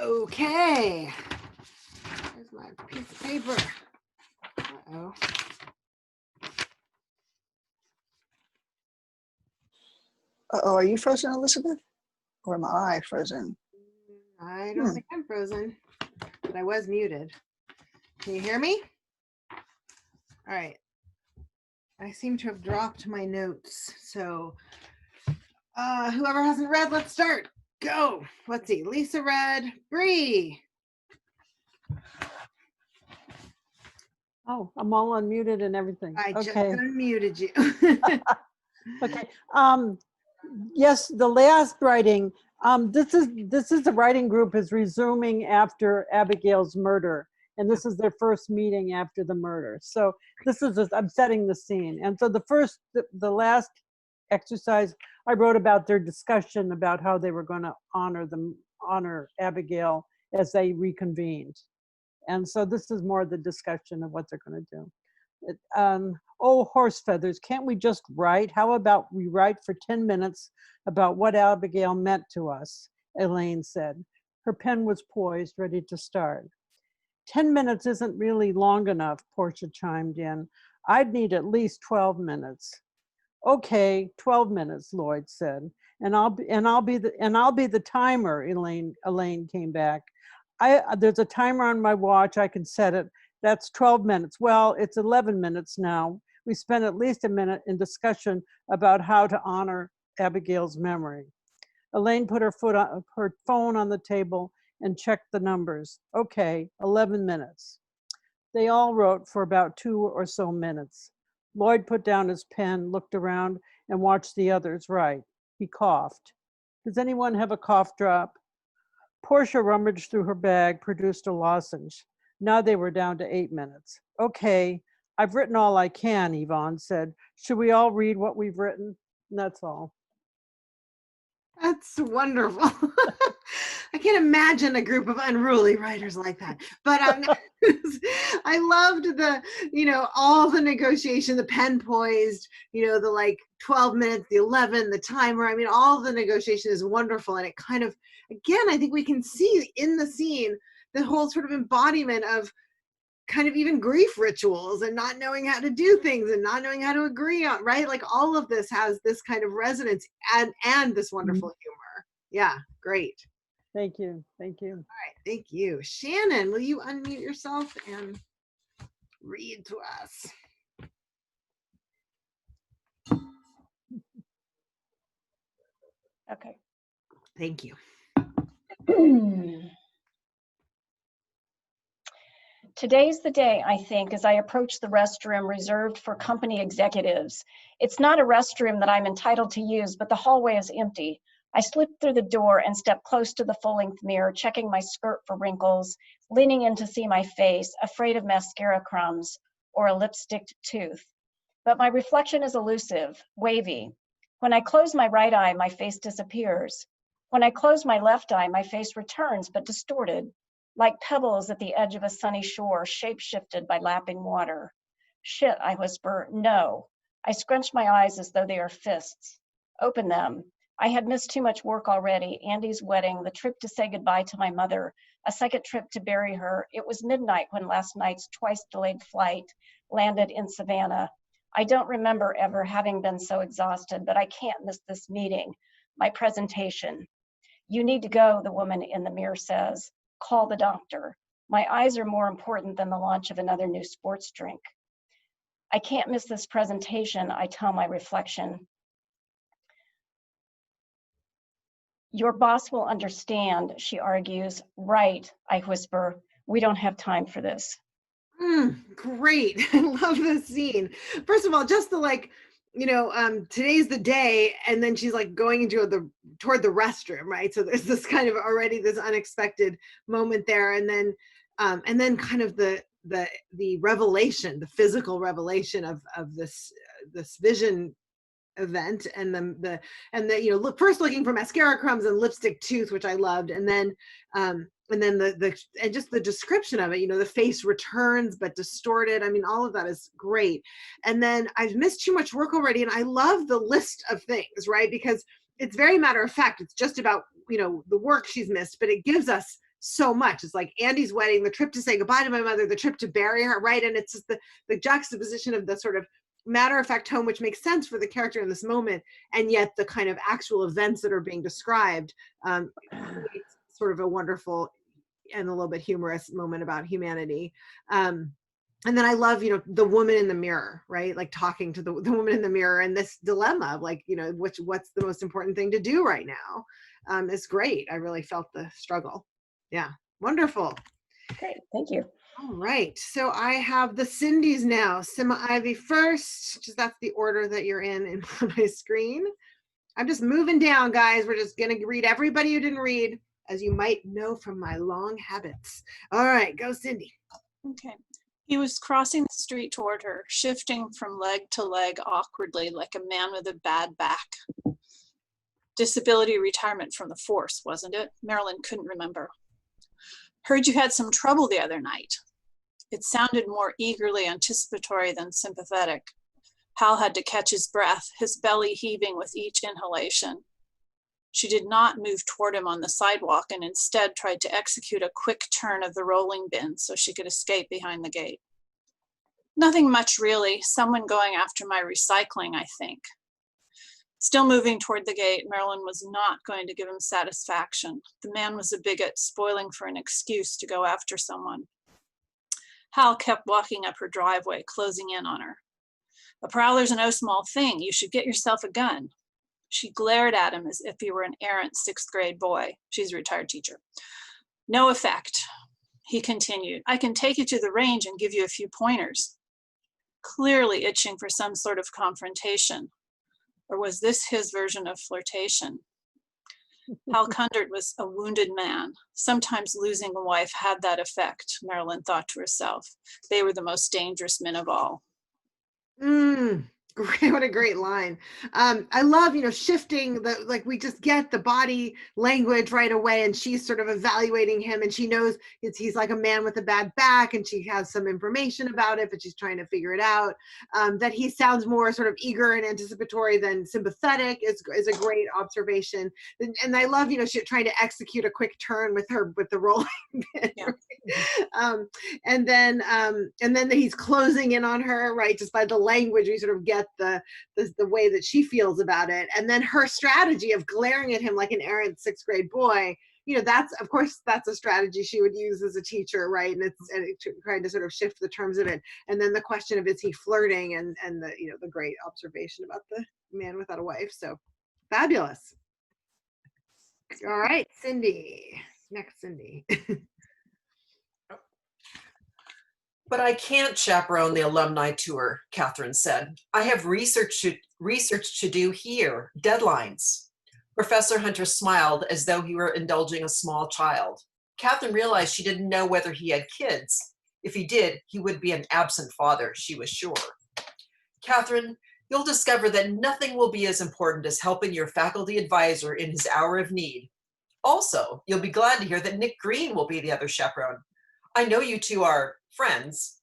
Okay. Here's my piece of paper. Uh-oh.
Uh-oh, are you frozen, Elizabeth? Or am I frozen?
I don't think I'm frozen, but I was muted. Can you hear me? All right. I seem to have dropped my notes. So whoever hasn't read, let's start. Go. Let's see. Lisa read. Bree.
Oh, I'm all unmuted and everything.
I just
Okay.
unmuted you.
Okay. Yes, the last writing. This is the writing group is resuming after Abigail's murder, and this is their first meeting after the murder. So this is just, I'm setting the scene. And so the last exercise, I wrote about their discussion about how they were going to honor Abigail as they reconvened. And so this is more the discussion of what they're going to do. Oh, horse feathers, can't we just write? How about we write for 10 minutes about what Abigail meant to us, Elaine said. Her pen was poised, ready to start. 10 minutes isn't really long enough, Portia chimed in. I'd need at least 12 minutes. Okay, 12 minutes, Lloyd said. And I'll be the timer, Elaine came back. There's a timer on my watch, I can set it. That's 12 minutes. Well, it's 11 minutes now. We spent at least a minute in discussion about how to honor Abigail's memory. Elaine put her phone on the table and checked the numbers. Okay, 11 minutes. They all wrote for about 2 or so minutes. Lloyd put down his pen, looked around, and watched the others write. He coughed. Does anyone have a cough drop? Portia rummaged through her bag, produced a lozenge. Now they were down to 8 minutes. Okay, I've written all I can, Yvonne said. Should we all read what we've written? And that's all.
That's wonderful. I can't imagine a group of unruly writers like that. But I loved all the negotiation, the pen poised, the 12 minutes, the 11, the timer. I mean, all the negotiation is wonderful. And it kind of, again, I think we can see in the scene the whole sort of embodiment of kind of even grief rituals and not knowing how to do things and not knowing how to agree on, right? Like all of this has this kind of resonance and this wonderful humor. Yeah, great.
Thank you. Thank you.
All right, thank you. Shannon, will you unmute yourself and read to us?
Okay.
Thank you.
Today's the day, I think, as I approach the restroom reserved for company executives. It's not a restroom that I'm entitled to use, but the hallway is empty. I slip through the door and step close to the full-length mirror, checking my skirt for wrinkles, leaning in to see my face, afraid of mascara crumbs or a lipsticked tooth. But my reflection is elusive, wavy. When I close my right eye, my face disappears. When I close my left eye, my face returns, but distorted, like pebbles at the edge of a sunny shore, shape-shifted by lapping water. Shit, I whisper, no. I scrunch my eyes as though they are fists. Open them. I had missed too much work already. Andy's wedding, the trip to say goodbye to my mother, a second trip to bury her. It was midnight when last night's twice delayed flight landed in Savannah. I don't remember ever having been so exhausted, but I can't miss this meeting, my presentation. You need to go, the woman in the mirror says. Call the doctor. My eyes are more important than the launch of another new sports drink. I can't miss this presentation, I tell my reflection. Your boss will understand, she argues. Right, I whisper. We don't have time for this.
Great. I love this scene. First of all, just the today's the day, and then she's like going into toward the restroom, right? So there's this kind of already this unexpected moment there, and then kind of the revelation, the physical revelation of this vision event, and first looking for mascara crumbs and lipstick tooth, which I loved, and then just the description of it, the face returns but distorted. I mean, all of that is great. And then I've missed too much work already, and I love the list of things, right? Because it's very matter of fact. It's just about the work she's missed, but it gives us so much. It's like Andy's wedding, the trip to say goodbye to my mother, the trip to bury her, right? And it's just the juxtaposition of the sort of matter-of-fact tone, which makes sense for the character in this moment, and yet the kind of actual events that are being described, it's sort of a wonderful and a little bit humorous moment about humanity. And then I love, the woman in the mirror, right? Like talking to the woman in the mirror, and this dilemma of like, what's the most important thing to do right now, is great. I really felt the struggle. Yeah, wonderful.
Great, thank you.
All right, so I have the Cindy's now. Sima Ivy first, because that's the order that you're in on my screen. I'm just moving down, guys. We're just gonna read everybody who didn't read, as you might know from my long habits. All right, go Cindy.
Okay. He was crossing the street toward her, shifting from leg to leg awkwardly like a man with a bad back. Disability retirement from the force, wasn't it? Marilyn couldn't remember. Heard you had some trouble the other night. It sounded more eagerly anticipatory than sympathetic. Hal had to catch his breath, his belly heaving with each inhalation. She did not move toward him on the sidewalk and instead tried to execute a quick turn of the rolling bin so she could escape behind the gate. Nothing much really, someone going after my recycling, I think. Still moving toward the gate, Marilyn was not going to give him satisfaction. The man was a bigot, spoiling for an excuse to go after someone. Hal kept walking up her driveway, closing in on her. A prowler's no small thing. You should get yourself a gun. She glared at him as if he were an errant sixth grade boy. She's a retired teacher. No effect. He continued, I can take you to the range and give you a few pointers. Clearly itching for some sort of confrontation. Or was this his version of flirtation? Hal Kundert was a wounded man. Sometimes losing a wife had that effect, Marilyn thought to herself. They were the most dangerous men of all.
Great, what a great line. I love, shifting we just get the body language right away, and she's sort of evaluating him, and she knows he's like a man with a bad back, and she has some information about it, but she's trying to figure it out. That he sounds more sort of eager and anticipatory than sympathetic is a great observation. And I love, she's trying to execute a quick turn with the rolling pin. Yeah. And then he's closing in on her, right? Just by the language, we sort of get the way that she feels about it, and then her strategy of glaring at him like an errant sixth grade boy. That's a strategy she would use as a teacher, right? And it's trying to sort of shift the terms of it. And then the question of is he flirting, and the great observation about the man without a wife. So fabulous. All right, Cindy. Next, Cindy.
But I can't chaperone the alumni tour, Catherine said. I have research to do here, deadlines. Professor Hunter smiled as though he were indulging a small child. Catherine realized she didn't know whether he had kids. If he did, he would be an absent father, she was sure. Catherine, you'll discover that nothing will be as important as helping your faculty advisor in his hour of need. Also, you'll be glad to hear that Nick Green will be the other chaperone. I know you two are friends.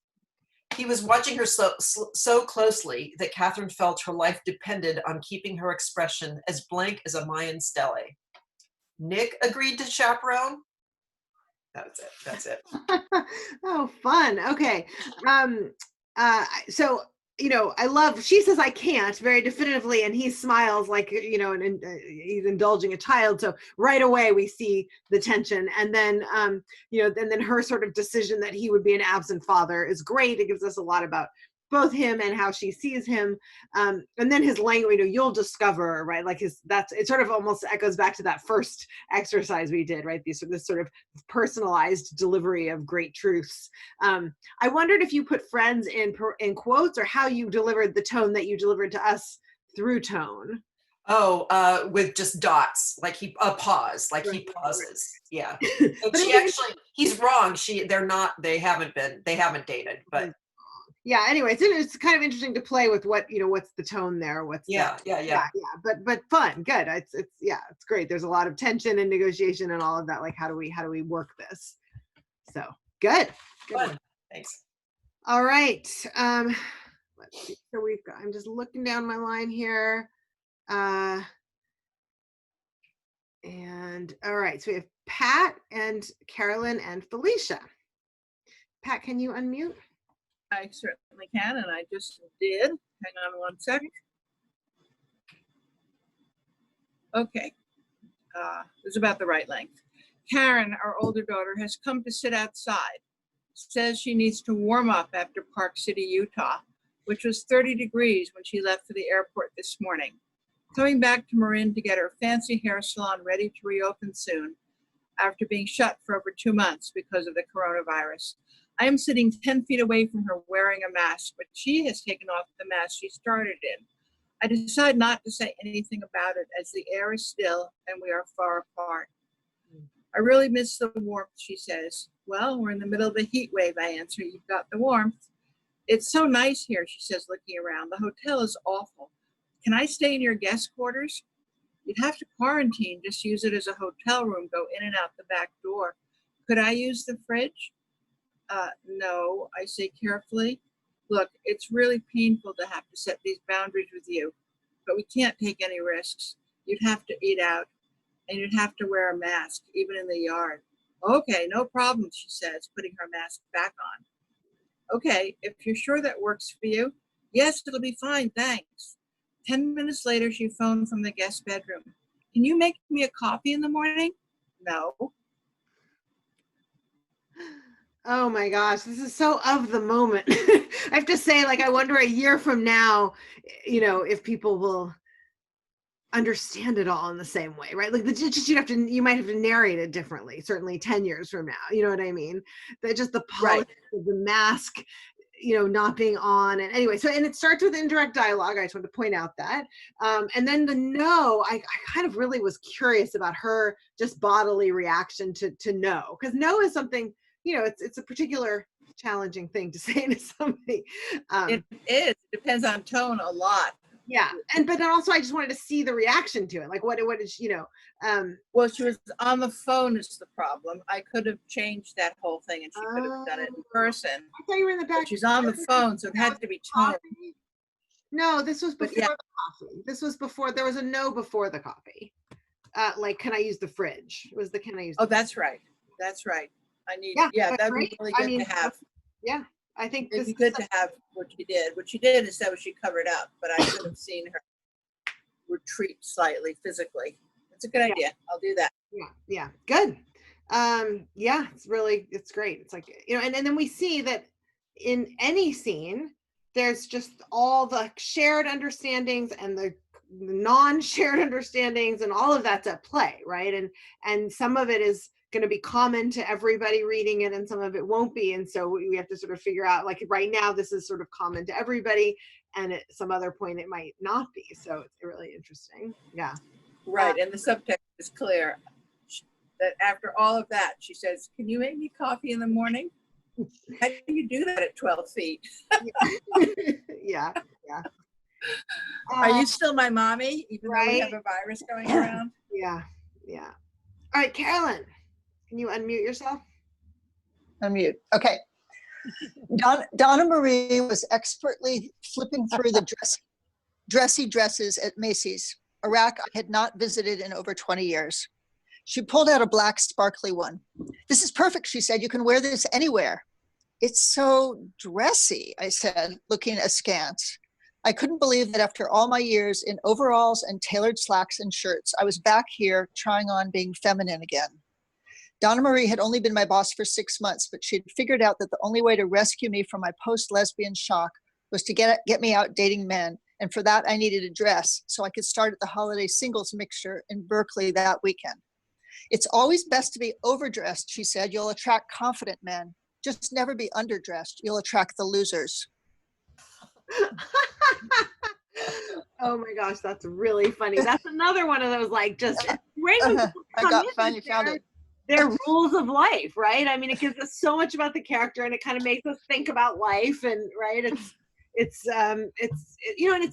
He was watching her so closely that Catherine felt her life depended on keeping her expression as blank as a Mayan stele. Nick agreed to chaperone. That's it.
Oh, fun. Okay. So, I love, she says, I can't, very definitively. And he smiles like, and he's indulging a child. So right away we see the tension. And then, and then her sort of decision that he would be an absent father is great. It gives us a lot about both him and how she sees him. And then his language, you'll discover, right? Like it sort of almost echoes back to that first exercise we did, right? This sort of personalized delivery of great truths. I wondered if you put friends in quotes, or how you delivered the tone that you delivered to us through tone.
Oh, with just dots, like a pause, like he pauses. Yeah. And he's wrong. They haven't dated, but.
Yeah, anyway, it's kind of interesting to play with what's the tone there,
yeah,
but fun, good. It's great. There's a lot of tension and negotiation and all of that. Like, how do we work this? So good
one. Thanks.
All right. Let's see. So I'm just looking down my line here. And all right, so we have Pat and Carolyn and Felicia. Pat, can you unmute?
I certainly can, and I just did. Hang on one second. Okay, it's about the right length. Karen, our older daughter, has come to sit outside. Says she needs to warm up after Park City, Utah, which was 30 degrees when she left for the airport this morning. Coming back to Marin to get her fancy hair salon ready to reopen soon after being shut for over 2 months because of the coronavirus. I am sitting 10 feet away from her wearing a mask, but she has taken off the mask she started in. I decide not to say anything about it as the air is still and we are far apart. I really miss the warmth, she says. Well, we're in the middle of a heat wave, I answer. You've got the warmth. It's so nice here, she says, looking around. The hotel is awful. Can I stay in your guest quarters? You'd have to quarantine, just use it as a hotel room, go in and out the back door. Could I use the fridge? No, I say carefully. Look, it's really painful to have to set these boundaries with you, but we can't take any risks. You'd have to eat out, and you'd have to wear a mask, even in the yard. Okay, no problem, she says, putting her mask back on. Okay, if you're sure that works for you. Yes, it'll be fine, thanks. 10 minutes later, she phoned from the guest bedroom. Can you make me a coffee in the morning? No.
Oh my gosh, this is so of the moment. I have to say, I wonder a year from now, if people will understand it all in the same way, right? Like you might have to narrate it differently, certainly 10 years from now. You know what I mean? That just the politics of the mask, not being on. And anyway, and it starts with indirect dialogue. I just want to point out that. And then the no, I kind of really was curious about her just bodily reaction to no, because no is something, it's a particular challenging thing to say to somebody.
It is. It depends on tone a lot.
Yeah, but then also I just wanted to see the reaction to it. Like what is
Well, she was on the phone is the problem. I could have changed that whole thing, and she could have done it in person.
I thought you were in the back.
But she's on the phone, so it had to be tone.
No, this was before the coffee. This was before. There was a no before the coffee. Can I use the fridge? It was the can I use?
Oh, that's right. That's right. I need. Yeah, that'd be really good to have.
Yeah, I think
it'd be good to have what she did. What she did is that she covered up, but I could have seen her retreat slightly physically. It's a good idea. I'll do that.
Yeah, good. Yeah, it's great. It's like, and then we see that in any scene, there's just all the shared understandings and the non-shared understandings and all of that's at play, right? And some of it is going to be common to everybody reading it and some of it won't be. And so we have to sort of figure out, like right now, this is sort of common to everybody, and at some other point it might not be. So it's really interesting. Yeah.
Right, and the subtext is clear. That after all of that, she says, "Can you make me coffee in the morning?" How do you do that at 12 feet?
Yeah, yeah.
Are you still my mommy, even though we
right?
have a virus going around?
Yeah, yeah. All right, Carolyn, can you unmute yourself?
Unmute. Okay. Donna Marie was expertly flipping through the dressy dresses at Macy's, a rack I had not visited in over 20 years. She pulled out a black sparkly one. "This is perfect," she said. "You can wear this anywhere." "It's so dressy," I said, looking askance. I couldn't believe that after all my years in overalls and tailored slacks and shirts, I was back here trying on being feminine again. Donna Marie had only been my boss for 6 months, but she'd figured out that the only way to rescue me from my post-lesbian shock was to get me out dating men. And for that, I needed a dress so I could start at the holiday singles mixture in Berkeley that weekend. "It's always best to be overdressed," she said. "You'll attract confident men. Just never be underdressed. You'll attract the losers."
Oh my gosh, that's really funny. That's another one of those, like, just it's great when people
I
come
got
in
fun.
with
You found
their-
it.
They're rules of life, right? I mean, it gives us so much about the character, and it kind of makes us think about life, and right, and it's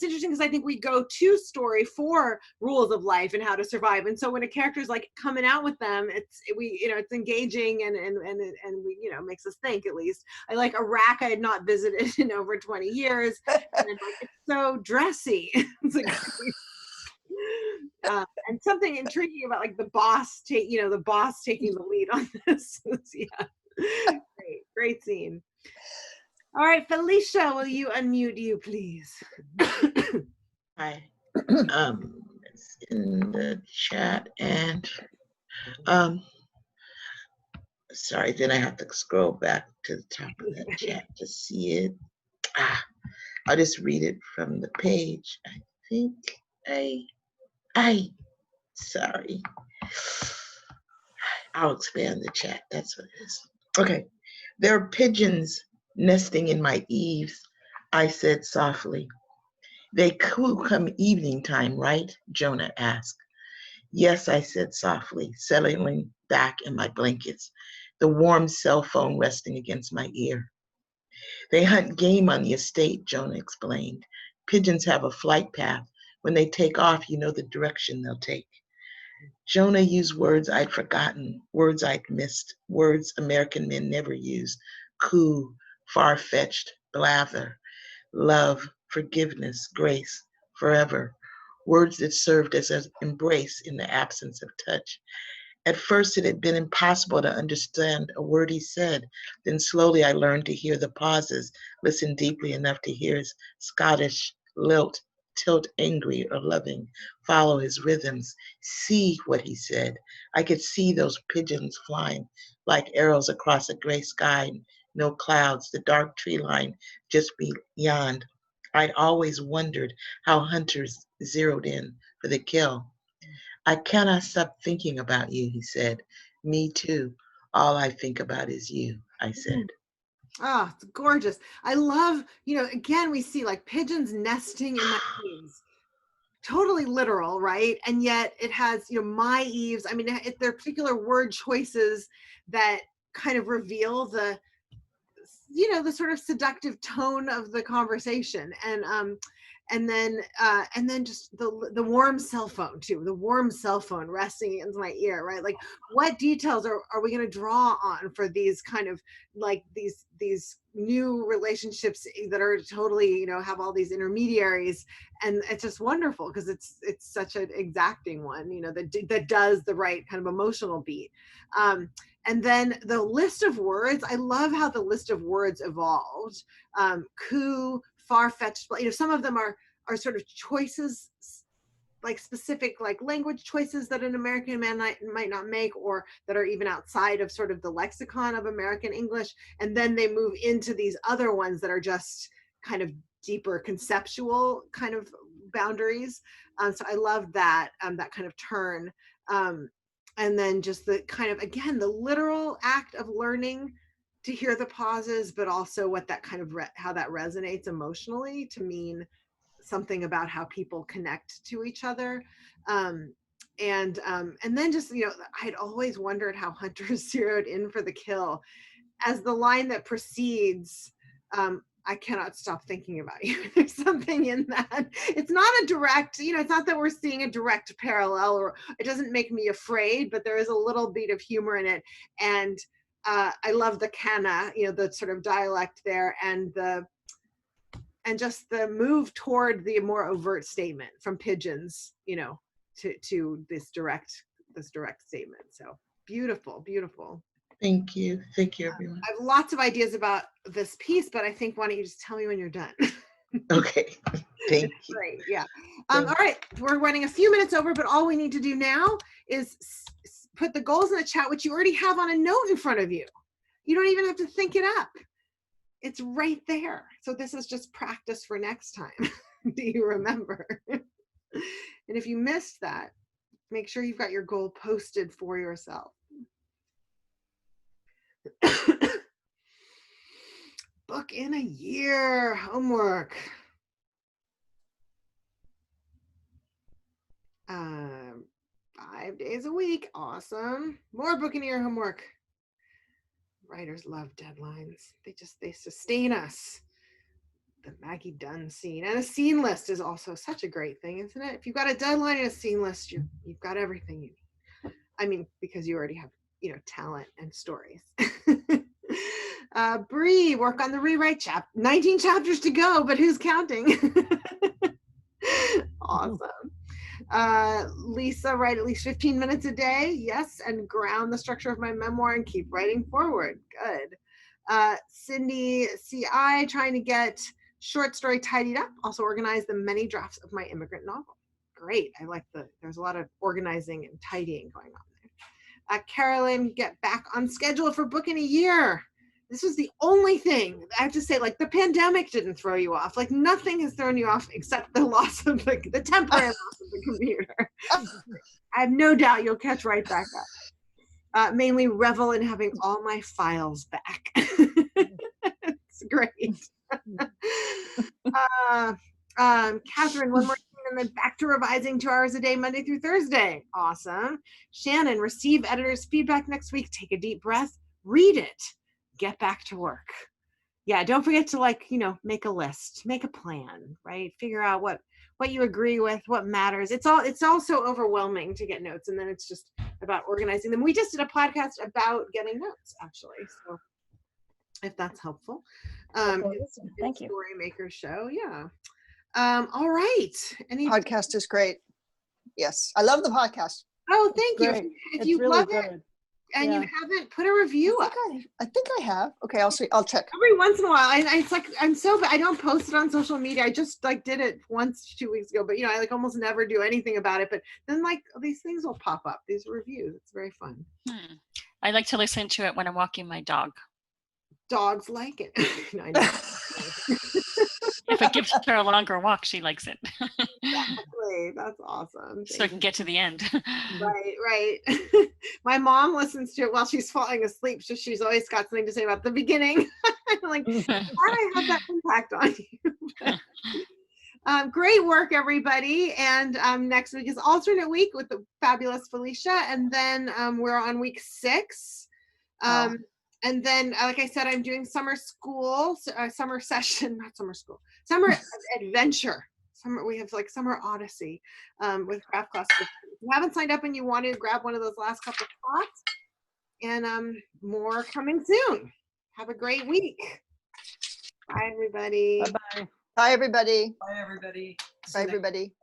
interesting because I think we go to story for rules of life and how to survive, and so when a character's like coming out with them, it's engaging and we makes us think. At least I like a rack I had not visited in over 20 years, and like, it's so dressy. It's like, and something intriguing about like the boss taking the lead on this. Yeah, great scene. All right, Felicia, will you unmute you, please?
Hi. It's in the chat, and sorry, then I have to scroll back to the top of that chat to see it. I'll just read it from the page. I think sorry. I'll expand the chat. That's what it is. Okay. "There are pigeons nesting in my eaves," I said softly. "They coo come evening time, right?" Jonah asked. "Yes," I said softly, settling back in my blankets, the warm cell phone resting against my ear. "They hunt game on the estate," Jonah explained. "Pigeons have a flight path. When they take off, you know the direction they'll take." Jonah used words I'd forgotten, words I'd missed, words American men never use: coo, far-fetched, blather, love, forgiveness, grace, forever. Words that served as an embrace in the absence of touch. At first, it had been impossible to understand a word he said. Then slowly I learned to hear the pauses, listen deeply enough to hear his Scottish lilt, tilt angry or loving, follow his rhythms, see what he said. I could see those pigeons flying like arrows across a gray sky, no clouds, the dark tree line just beyond. I'd always wondered how hunters zeroed in for the kill. "I cannot stop thinking about you," he said. "Me too. All I think about is you," I said.
Oh, it's gorgeous. I love, again, we see like pigeons nesting in my eaves. Totally literal, right? And yet it has, my eaves. I mean, there are particular word choices that kind of reveal the sort of seductive tone of the conversation, and then just the warm cell phone too, the warm cell phone resting against my ear, right? Like, what details are we going to draw on for these kind of like these new relationships that are totally have all these intermediaries, and it's just wonderful because it's such an exacting one, that does the right kind of emotional beat. And then the list of words, I love how the list of words evolved. Coo, far-fetched, some of them are sort of choices, like specific like language choices that an American man might not make, or that are even outside of sort of the lexicon of American English. And then they move into these other ones that are just kind of deeper conceptual kind of boundaries. So I love that, that kind of turn. And then just the kind of, again, the literal act of learning to hear the pauses, but also what that kind of, how that resonates emotionally to mean something about how people connect to each other. And then just, you know, I'd always wondered how Hunter zeroed in for the kill as the line that precedes, I cannot stop thinking about you. There's something in that. It's not a direct, you know, it's not that we're seeing a direct parallel, or it doesn't make me afraid, but there is a little bit of humor in it. And I love the canna, you know, the sort of dialect there, and just the move toward the more overt statement from pigeons, you know, to this direct statement. So beautiful, beautiful.
Thank you. Thank you, everyone.
I have lots of ideas about this piece, but I think, why don't you just tell me when you're done?
Okay. Thank you.
Great. Yeah. All right. We're running a few minutes over, but all we need to do now is put the goals in the chat, which you already have on a note in front of you. You don't even have to think it up. It's right there. So this is just practice for next time. Do you remember? And if you missed that, make sure you've got your goal posted for yourself. Book in a year, homework. 5 days a week, awesome. More book in a year homework. Writers love deadlines. They sustain us. The Maggie Dunn scene, and a scene list is also such a great thing, isn't it? If you've got a deadline and a scene list, you've got everything you need. I mean, because you already have, you know, talent and stories. Bree, work on the rewrite 19 chapters to go, but who's counting? Awesome. Lisa, write at least 15 minutes a day. Yes, and ground the structure of my memoir and keep writing forward. Good. Cindy, CI, trying to get short story tidied up. Also organize the many drafts of my immigrant novel. Great. I like there's a lot of organizing and tidying going on there. Carolyn, get back on schedule for book in a year. This was the only thing I have to say, like, the pandemic didn't throw you off. Like, nothing has thrown you off except the loss of the temporary loss of the computer. I have no doubt you'll catch right back up. Mainly revel in having all my files back. It's great. Catherine, one more thing, and then back to revising 2 hours a day, Monday through Thursday. Awesome. Shannon, receive editor's feedback next week. Take a deep breath, read it, get back to work. Yeah, don't forget to, like, you know, make a list, make a plan, right? Figure out what you agree with, what matters. It's all so overwhelming to get notes, and then it's just about organizing them. We just did a podcast about getting notes, actually, so if that's helpful.
Thank you.
Story Maker Show, yeah. All right.
Podcast is great. Yes, I love the podcast.
Oh, thank you.
Great.
If
It's
you
really
love
good.
it and
Yeah.
you haven't, put a review up.
I think I have. Okay, I'll see. I'll check.
Every once in a while, it's like, I'm so bad. I don't post it on social media. I just like did it once 2 weeks ago, but you know, I like almost never do anything about it. But then like these things will pop up, these reviews. It's very fun.
I like to listen to it when I'm walking my dog.
Dogs like it. No, I know.
If it gives her a longer walk, she likes it.
Exactly. That's awesome.
So I can get to the end.
Right. My mom listens to it while she's falling asleep, so she's always got something to say about the beginning. I'm like, why did I have that impact on you? Great work, everybody. And next week is alternate week with the fabulous Felicia. And then we're on week 6. And then, like I said, I'm doing summer school, summer session, not summer school, summer adventure. We have like Summer Odyssey with craft class. If you haven't signed up and you want to, grab one of those last couple spots. And more coming soon. Have a great week. Bye, everybody.
Bye-bye.
Bye, everybody.
Bye, everybody.
Bye, everybody.